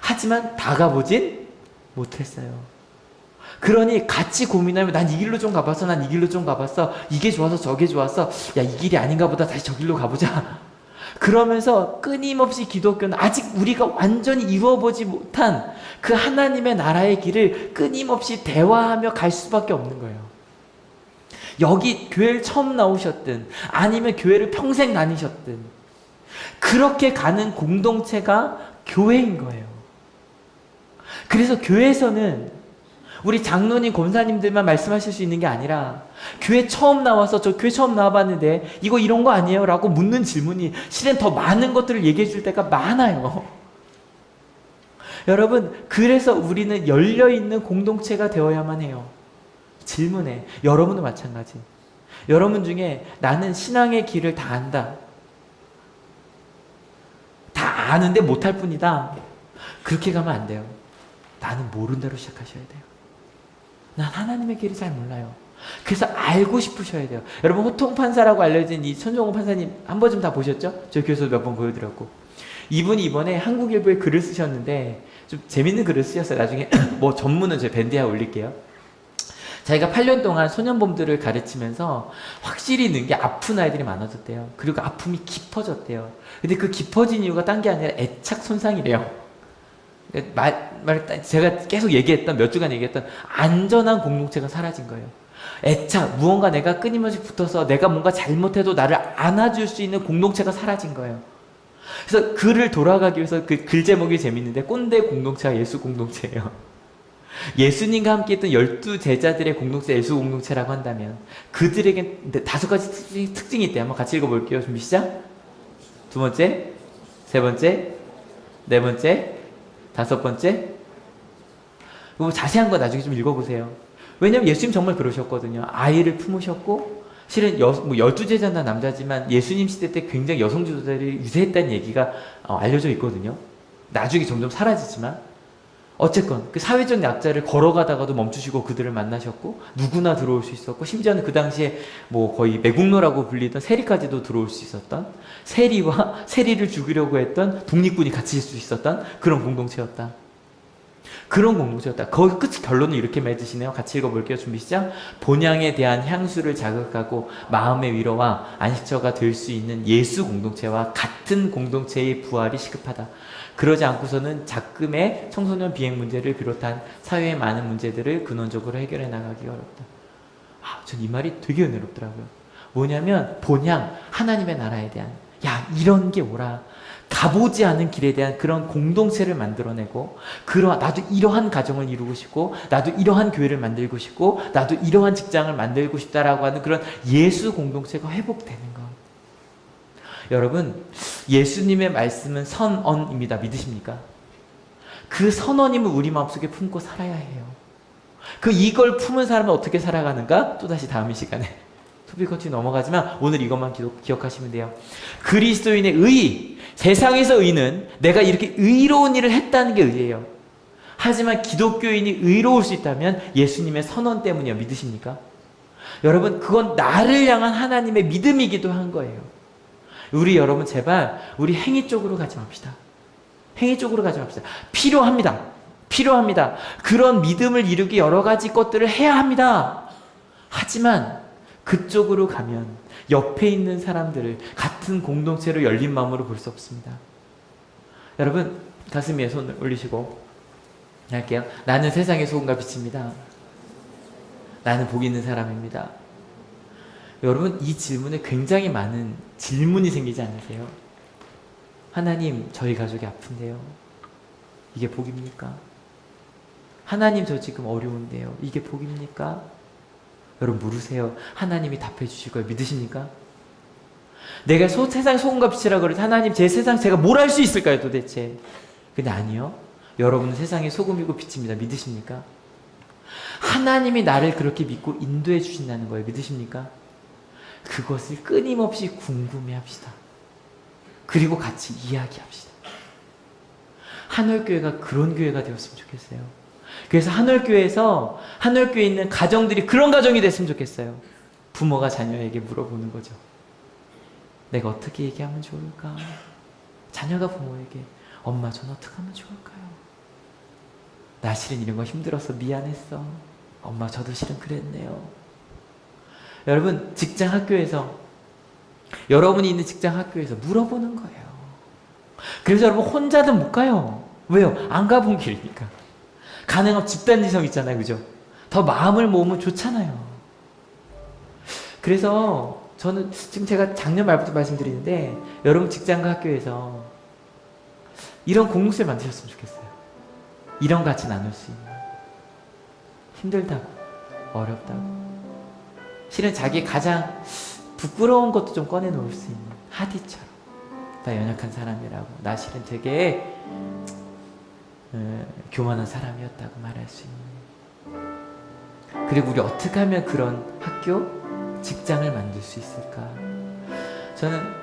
하지만 다 가보진 못했어요. 그러니 같이 고민하면 난 이 길로 좀 가봤어, 난 이 길로 좀 가봤어, 이게 좋아서 저게 좋았어, 야 이 길이 아닌가 보다, 다시 저 길로 가보자. 그러면서 끊임없이 기독교는 아직 우리가 완전히 이루어보지 못한 그 하나님의 나라의 길을 끊임없이 대화하며 갈 수밖에 없는 거예요. 여기 교회를 처음 나오셨든 아니면 교회를 평생 다니셨든 그렇게 가는 공동체가 교회인 거예요. 그래서 교회에서는 우리 장로님, 권사님들만 말씀하실 수 있는 게 아니라 교회 처음 나와서 저 교회 처음 나와봤는데 이거 이런 거 아니에요? 라고 묻는 질문이 실은 더 많은 것들을 얘기해 줄 때가 많아요. 여러분, 그래서 우리는 열려있는 공동체가 되어야만 해요. 질문에. 여러분도 마찬가지. 여러분 중에 나는 신앙의 길을 다 안다. 다 아는데 못할 뿐이다. 그렇게 가면 안 돼요. 나는 모르는 대로 시작하셔야 돼요. 난 하나님의 길을 잘 몰라요. 그래서 알고 싶으셔야 돼요. 여러분, 호통판사라고 알려진 이 천종호 판사님 한 번 좀 다 보셨죠? 저희 교회에서 몇 번 보여드렸고. 이분이 이번에 한국일보에 글을 쓰셨는데 좀 재밌는 글을 쓰셨어요. 나중에 뭐 전문은 제 밴드에 올릴게요. 자기가 8년 동안 소년범들을 가르치면서 확실히 는 게 아픈 아이들이 많아졌대요. 그리고 아픔이 깊어졌대요. 근데 그 깊어진 이유가 딴 게 아니라 애착 손상이래요. 제가 계속 얘기했던, 몇 주간 얘기했던 안전한 공동체가 사라진 거예요. 애착, 무언가 내가 끊임없이 붙어서 내가 뭔가 잘못해도 나를 안아줄 수 있는 공동체가 사라진 거예요. 그래서 글을 돌아가기 위해서 그 글 제목이 재밌는데 꼰대 공동체가 예수 공동체예요. 예수님과 함께 했던 12제자들의 공동체, 예수 공동체라고 한다면 그들에겐 5가지 특징이 있대요. 한번 같이 읽어볼게요. 준비 시작. 두 번째, 세 번째, 네 번째, 5번째, 뭐 자세한 거 나중에 좀 읽어보세요. 왜냐면 예수님 정말 그러셨거든요. 아이를 품으셨고, 실은 12제자나 남자지만 예수님 시대 때 굉장히 여성 주도자들이 유세했다는 얘기가 알려져 있거든요. 나중에 점점 사라지지만 어쨌건 그 사회적 약자를 걸어가다가도 멈추시고 그들을 만나셨고, 누구나 들어올 수 있었고, 심지어는 그 당시에 뭐 거의 매국노라고 불리던 세리까지도 들어올 수 있었던, 세리와 세리를 죽이려고 했던 독립군이 갇힐 수 있었던 그런 공동체였다. 그런 공동체였다. 거기 끝 결론을 이렇게 맺으시네요. 같이 읽어볼게요. 준비 시작. 본향에 대한 향수를 자극하고 마음의 위로와 안식처가 될 수 있는 예수 공동체와 같은 공동체의 부활이 시급하다. 그러지 않고서는 작금의 청소년 비행 문제를 비롯한 사회의 많은 문제들을 근원적으로 해결해 나가기 어렵다. 전 이 말이 되게 은혜롭더라고요. 뭐냐면 본향, 하나님의 나라에 대한, 야, 이런 게 오라. 가보지 않은 길에 대한 그런 공동체를 만들어내고, 나도 이러한 가정을 이루고 싶고, 나도 이러한 교회를 만들고 싶고, 나도 이러한 직장을 만들고 싶다라고 하는 그런 예수 공동체가 회복되는 것. 여러분, 예수님의 말씀은 선언입니다. 믿으십니까? 그 선언임을 우리 마음속에 품고 살아야 해요. 이걸 품은 사람은 어떻게 살아가는가? 또다시 다음 시간에 토픽 커치 넘어가지만 오늘 이것만 기억하시면 돼요. 그리스도인의 의, 세상에서 의는 내가 이렇게 의로운 일을 했다는 게 의예요. 하지만 기독교인이 의로울 수 있다면 예수님의 선언 때문이요. 믿으십니까? 여러분, 그건 나를 향한 하나님의 믿음이기도 한 거예요. 여러분 제발 우리 행위 쪽으로 가지 맙시다. 행위 쪽으로 가지 맙시다. 필요합니다. 그런 믿음을 이루기 여러 가지 것들을 해야 합니다. 하지만 그쪽으로 가면 옆에 있는 사람들을 같은 공동체로 열린 마음으로 볼 수 없습니다. 여러분, 가슴 위에 손을 올리시고 할게요. 나는 세상의 소금과 빛입니다. 나는 복 있는 사람입니다. 여러분, 이 질문에 굉장히 많은 질문이 생기지 않으세요? 하나님, 저희 가족이 아픈데요. 이게 복입니까? 하나님, 저 지금 어려운데요. 이게 복입니까? 여러분 물으세요. 하나님이 답해 주실 거예요. 믿으십니까? 내가 세상 소금과 빛이라 그러지, 하나님 제 세상 제가 뭘 할 수 있을까요 도대체? 근데 아니요. 여러분은 세상의 소금이고 빛입니다. 믿으십니까? 하나님이 나를 그렇게 믿고 인도해 주신다는 거예요. 믿으십니까? 그것을 끊임없이 궁금해합시다. 그리고 같이 이야기합시다. 한월교회가 그런 교회가 되었으면 좋겠어요. 그래서 한월교회에 있는 가정들이 그런 가정이 됐으면 좋겠어요. 부모가 자녀에게 물어보는 거죠. 내가 어떻게 얘기하면 좋을까? 자녀가 부모에게, 엄마 전 어떻게 하면 좋을까요? 나 실은 이런 거 힘들어서 미안했어. 엄마 저도 실은 그랬네요. 여러분, 직장 학교에서, 여러분이 있는 직장 학교에서 물어보는 거예요. 그래서 여러분 혼자는 못 가요. 왜요? 안 가본 길이니까. 가능하면 집단지성 있잖아요. 그죠? 더 마음을 모으면 좋잖아요. 그래서 저는 지금 제가 작년 말부터 말씀드리는데, 여러분 직장과 학교에서 이런 공동체를 만드셨으면 좋겠어요. 이런 같이 나눌 수 있는, 힘들다고, 어렵다고, 실은 자기 가장 부끄러운 것도 좀 꺼내놓을 수 있는, 하디처럼 나 연약한 사람이라고, 나 실은 되게 교만한 사람이었다고 말할 수 있는. 그리고 우리 어떻게 하면 그런 학교, 직장을 만들 수 있을까? 저는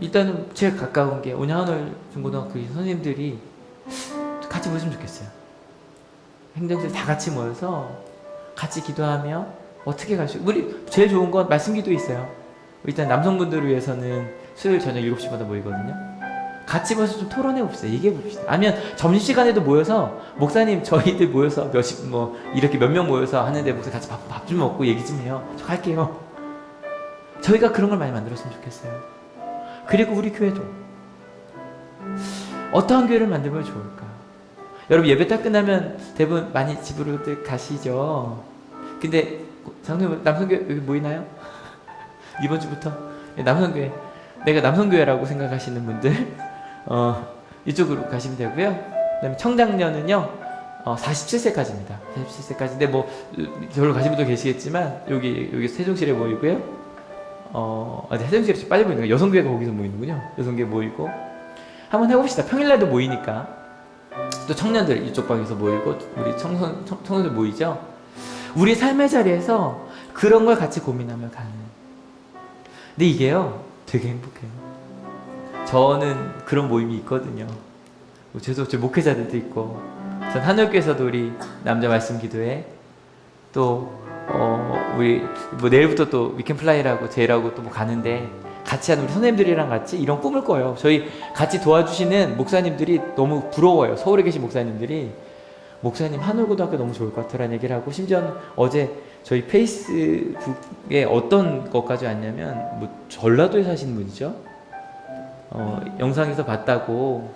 일단은 제일 가까운 게 온양한월 중고등학교 선생님들이 같이 모였으면 좋겠어요. 행정실 다 같이 모여서 같이 기도하며 어떻게 갈 수, 우리 제일 좋은 건 말씀기도 있어요. 일단 남성분들을 위해서는 수요일 저녁 7시마다 모이거든요. 같이 모여서 좀 토론해 봅시다. 얘기해 봅시다. 아니면 점심시간에도 모여서, 목사님 저희들 모여서 이렇게 몇 명 모여서 하는데 목사님 같이 밥 좀 먹고 얘기 좀 해요. 저 갈게요. 저희가 그런 걸 많이 만들었으면 좋겠어요. 그리고 우리 교회도 어떠한 교회를 만들면 좋을까? 여러분 예배 딱 끝나면 대부분 많이 집으로들 가시죠. 근데 남성교회 여기 모이나요? 이번 주부터 남성교회, 내가 남성교회라고 생각하시는 분들 이쪽으로 가시면 되고요. 그다음에 청장년은요 47세까지입니다. 47세까지인데 뭐 저로 가신 분도 계시겠지만 여기 세종실에 모이고요. 세종실에 좀 빨리 모이는 거, 여성교회가 거기서 모이는군요. 여성교회 모이고 한번 해봅시다. 평일날도 모이니까 또 청년들 이쪽 방에서 모이고 우리 청소년들 모이죠. 우리 삶의 자리에서 그런 걸 같이 고민하며 가는. 근데 이게요 되게 행복해요. 저는 그런 모임이 있거든요. 저도 제 목회자들도 있고, 전 한옥교에서도 우리 남자 말씀 기도회, 또 우리 뭐 내일부터 또 위켄플라이라고 제일하고 또 뭐 가는데 같이 하는 우리 선생님들이랑 같이 이런 꿈을 꿔요. 저희 같이 도와주시는 목사님들이 너무 부러워요. 서울에 계신 목사님들이 목사님 한울고등학교 너무 좋을 것 같아라는 얘기를 하고, 심지어는 어제 저희 페이스북에 어떤 것까지 왔냐면 뭐 전라도에 사시는 분이죠. 영상에서 봤다고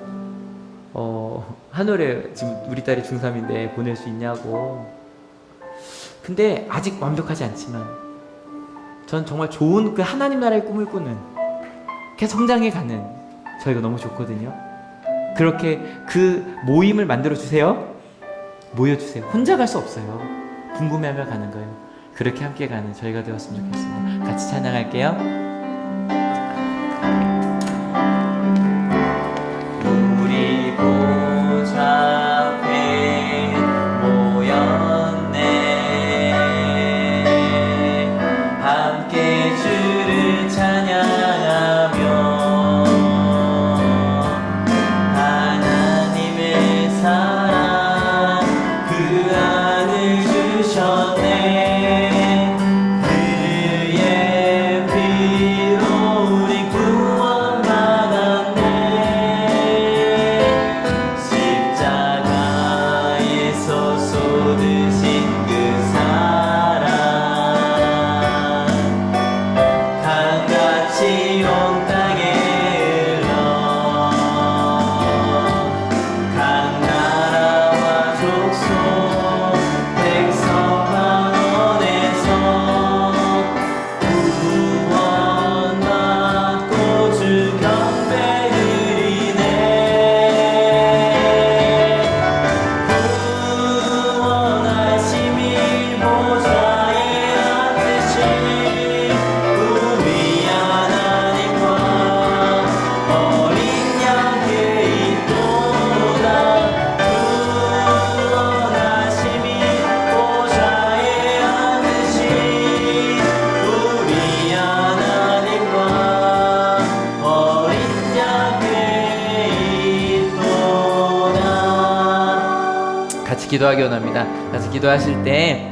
한올에 지금 우리 딸이 중3인데 보낼 수 있냐고. 근데 아직 완벽하지 않지만 전 정말 좋은 그 하나님 나라의 꿈을 꾸는, 계속 성장해 가는 저희가 너무 좋거든요. 그렇게 그 모임을 만들어 주세요. 모여주세요. 혼자 갈 수 없어요. 궁금해하며 가는 거예요. 그렇게 함께 가는 저희가 되었으면 좋겠습니다. 같이 찬양할게요. 우리 보좌 앞에 모였네. 함께 주를 찬양하며 하나님의 사랑 그 안을 주셨네. 그의 피로 우리 구원받았네. 십자가에서 쏟으신 그 사랑 강같이 온 땅에 흘러 각 나라와 족속 백성 방언에서 구원받고 주 경배 드리네. 구원하심이 보좌에 앉으신 우리 하나님과 어린 양께 있도다. 구원하심이 보좌에 앉으신 우리 하나님과 어린 양께 있도다. 같이 기도하기 원합니다. 같이 기도하실 때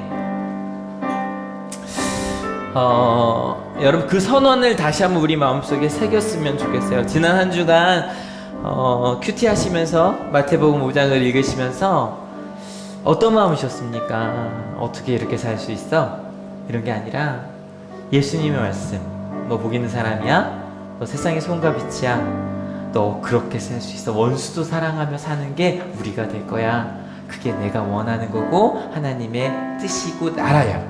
여러분 그 선언을 다시 한번 우리 마음속에 새겼으면 좋겠어요. 지난 한 주간 큐티 하시면서 마태복음 5장을 읽으시면서 어떤 마음이셨습니까? 어떻게 이렇게 살 수 있어? 이런 게 아니라 예수님의 말씀, 너 복 있는 사람이야? 너 세상의 소금과 빛이야? 너 그렇게 살 수 있어. 원수도 사랑하며 사는 게 우리가 될 거야. 그게 내가 원하는 거고 하나님의 뜻이고 나라야.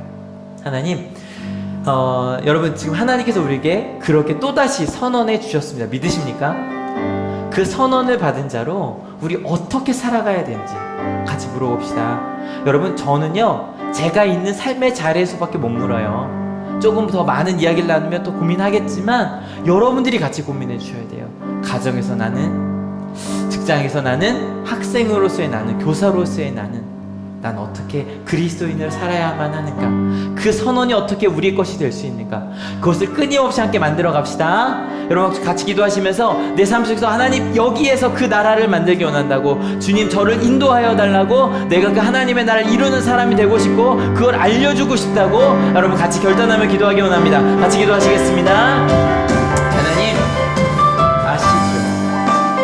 하나님, 여러분 지금 하나님께서 우리에게 그렇게 또다시 선언해 주셨습니다. 믿으십니까? 그 선언을 받은 자로 우리 어떻게 살아가야 되는지 같이 물어봅시다. 여러분, 저는요 제가 있는 삶의 자리에서밖에 못 물어요. 조금 더 많은 이야기를 나누면 또 고민하겠지만 여러분들이 같이 고민해 주셔야 돼요. 가정에서 나는, 직장에서 나는, 학생으로서의 나는, 교사로서의 나는, 난 어떻게 그리스도인으로 살아야만 하는가? 그 선언이 어떻게 우리의 것이 될 수 있는가? 그것을 끊임없이 함께 만들어 갑시다. 여러분 같이 기도하시면서 내 삶 속에서 하나님 여기에서 그 나라를 만들기 원한다고, 주님 저를 인도하여 달라고, 내가 그 하나님의 나라를 이루는 사람이 되고 싶고 그걸 알려주고 싶다고 여러분 같이 결단하며 기도하기 원합니다. 같이 기도하시겠습니다. 하나님 아시죠?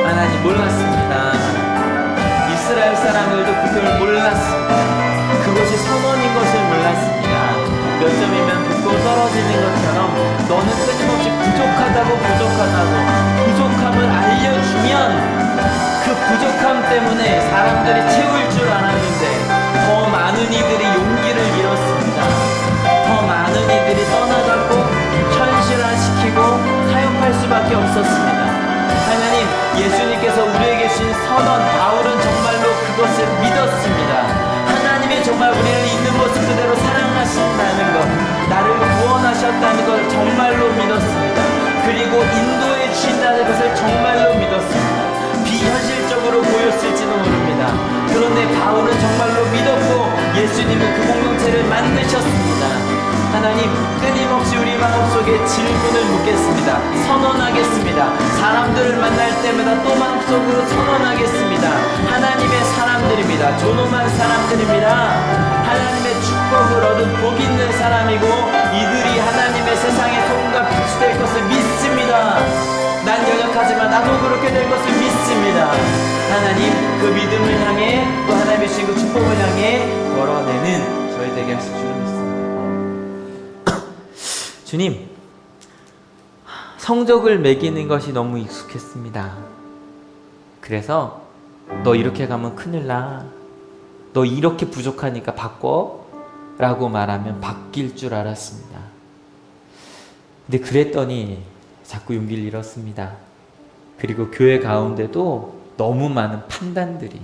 하나님 몰랐습니다. 이스라엘 사람들도 그걸 몰랐습니다. 그것이 선언인 것을 몰랐습니다. 몇 점이면 붓고 떨어지는 것처럼 너는 끊임없이 부족함을 알려주면 그 부족함 때문에 사람들이 채울 줄 알았는데 더 많은 이들이 용기를 잃었습니다. 더 많은 이들이 떠나가고 현실화시키고 사용할 수밖에 없었습니다. 하나님, 예수님께서 우리에게 주신 선언, 바울은 정말로 그것을 믿었습니다. 하나님이 정말 우리를 있는 모습 그대로 사랑하신다는 것, 나를 구원하셨다는 걸 정말로 믿었습니다. 그리고 인도해 주신다는 것을 정말로 믿었습니다. 비현실적으로 보였을지도 모릅니다. 공동체를 만드셨습니다. 하나님, 끊임없이 우리 마음속에 질문을 묻겠습니다. 선언하겠습니다. 사람들을 만날 때마다 또 마음속으로 선언하겠습니다. 하나님의 사람들입니다. 존엄한 사람들입니다. 하나님의 축복을 얻은 복 있는 사람이고 이들이 하나님의 세상의 소금과 빛이 될 것을 믿습니다. 난 연약하지만 나도 그렇게 될 것을 믿습니다. 하나님, 그 믿음을 향해 또 하나님의 주신 그 축복을 향해 걸어내는 저희 되게 하실 줄 믿습니다. 주님, 성적을 매기는 것이 너무 익숙했습니다. 그래서 너 이렇게 가면 큰일 나, 너 이렇게 부족하니까 바꿔 라고 말하면 바뀔 줄 알았습니다. 근데 그랬더니 자꾸 용기를 잃었습니다. 그리고 교회 가운데도 너무 많은 판단들이,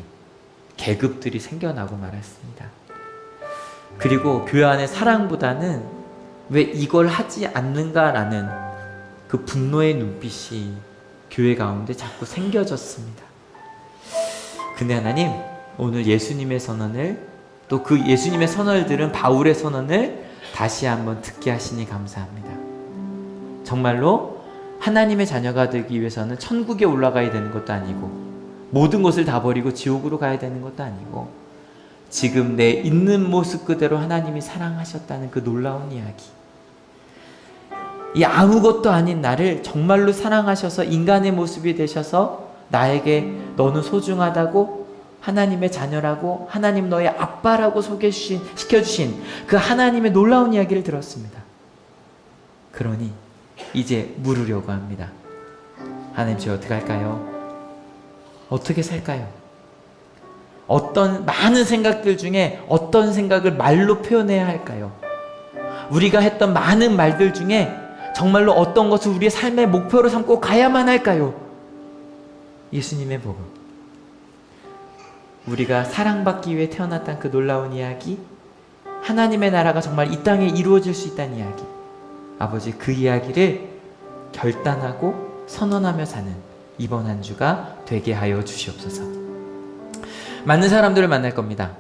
계급들이 생겨나고 말았습니다. 그리고 교회 안의 사랑보다는 왜 이걸 하지 않는가라는 그 분노의 눈빛이 교회 가운데 자꾸 생겨졌습니다. 근데 하나님, 오늘 예수님의 선언을, 또 그 예수님의 선언들은 바울의 선언을 다시 한번 듣게 하시니 감사합니다. 정말로 하나님의 자녀가 되기 위해서는 천국에 올라가야 되는 것도 아니고 모든 것을 다 버리고 지옥으로 가야 되는 것도 아니고 지금 내 있는 모습 그대로 하나님이 사랑하셨다는 그 놀라운 이야기, 이 아무것도 아닌 나를 정말로 사랑하셔서 인간의 모습이 되셔서 나에게 너는 소중하다고, 하나님의 자녀라고, 하나님 너의 아빠라고 시켜주신 그 하나님의 놀라운 이야기를 들었습니다. 그러니 이제 물으려고 합니다. 하나님, 저 어떻게 할까요? 어떻게 살까요? 어떤 많은 생각들 중에 어떤 생각을 말로 표현해야 할까요? 우리가 했던 많은 말들 중에 정말로 어떤 것을 우리의 삶의 목표로 삼고 가야만 할까요? 예수님의 복음, 우리가 사랑받기 위해 태어났다는 그 놀라운 이야기, 하나님의 나라가 정말 이 땅에 이루어질 수 있다는 이야기, 아버지, 그 이야기를 결단하고 선언하며 사는 이번 한 주가 되게 하여 주시옵소서. 많은 사람들을 만날 겁니다.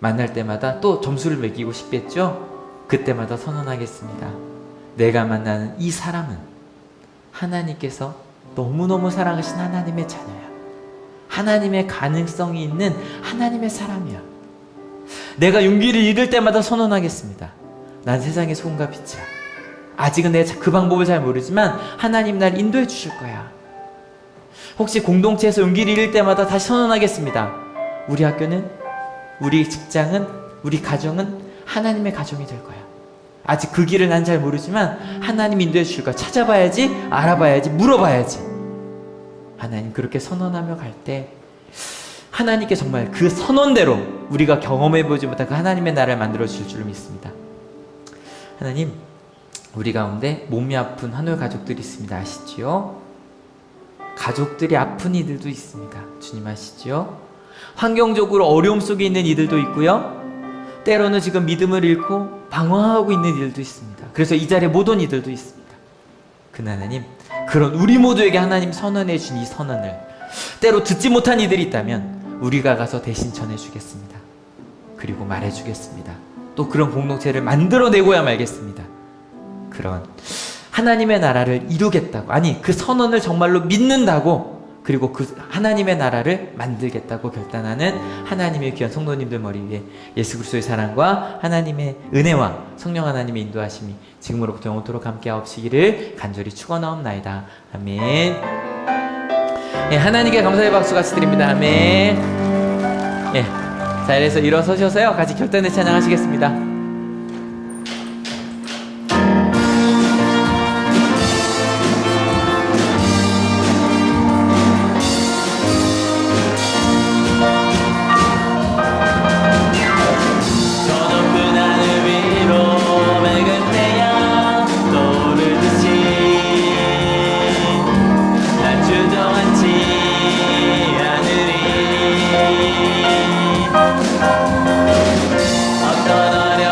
만날 때마다 또 점수를 매기고 싶겠죠? 그때마다 선언하겠습니다. 내가 만나는 이 사람은 하나님께서 너무너무 사랑하신 하나님의 자녀야. 하나님의 가능성이 있는 하나님의 사람이야. 내가 용기를 잃을 때마다 선언하겠습니다. 난 세상의 소금과 빛이야. 아직은 내가 그 방법을 잘 모르지만 하나님 날 인도해 주실 거야. 혹시 공동체에서 용기를 잃을 때마다 다시 선언하겠습니다. 우리 학교는, 우리 직장은, 우리 가정은 하나님의 가정이 될 거야. 아직 그 길을 난 잘 모르지만 하나님 인도해 주실 거야. 찾아봐야지, 알아봐야지, 물어봐야지. 하나님, 그렇게 선언하며 갈 때 하나님께 정말 그 선언대로 우리가 경험해보지 못한 그 하나님의 나라를 만들어 주실 줄 믿습니다. 하나님, 우리 가운데 몸이 아픈 한올 가족들이 있습니다. 아시지요? 가족들이 아픈 이들도 있습니다. 주님 아시지요? 환경적으로 어려움 속에 있는 이들도 있고요, 때로는 지금 믿음을 잃고 방황하고 있는 이들도 있습니다. 그래서 이 자리에 못 온 이들도 있습니다. 그러나 하나님, 그런 우리 모두에게 하나님 선언해 주신 이 선언을 때로 듣지 못한 이들이 있다면 우리가 가서 대신 전해주겠습니다. 그리고 말해주겠습니다. 또 그런 공동체를 만들어내고야 말겠습니다. 그런 하나님의 나라를 이루겠다고, 아니 그 선언을 정말로 믿는다고, 그리고 그 하나님의 나라를 만들겠다고 결단하는 하나님의 귀한 성도님들 머리 위에 예수 그리스도의 사랑과 하나님의 은혜와 성령 하나님의 인도하심이 지금으로부터 영원토록 함께하옵시기를 간절히 축원하옵나이다. 아멘. 예, 하나님께 감사의 박수 같이 드립니다. 아멘. 예, 자, 이래서 일어서셔서요, 같이 결단의 찬양하시겠습니다. 어떤 어려움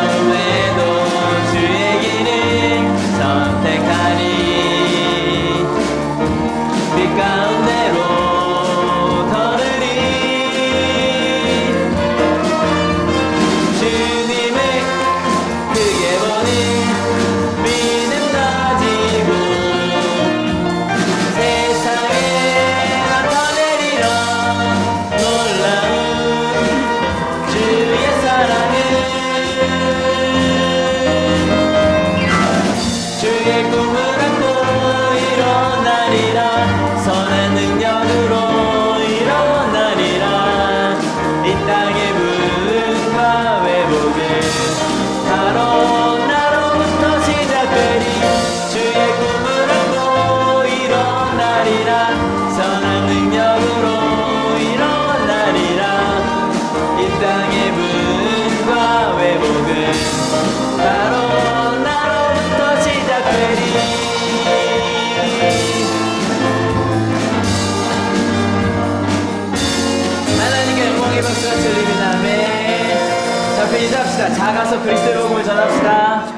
능력으로 일어나리라. 이 땅의 부흥과 회복은 바로 나로부터 시작되리. 하나님께 영광의 박수가 들리면 아멘. 자, 인사합시다. 작아서 그리스도의 복음을 전합시다.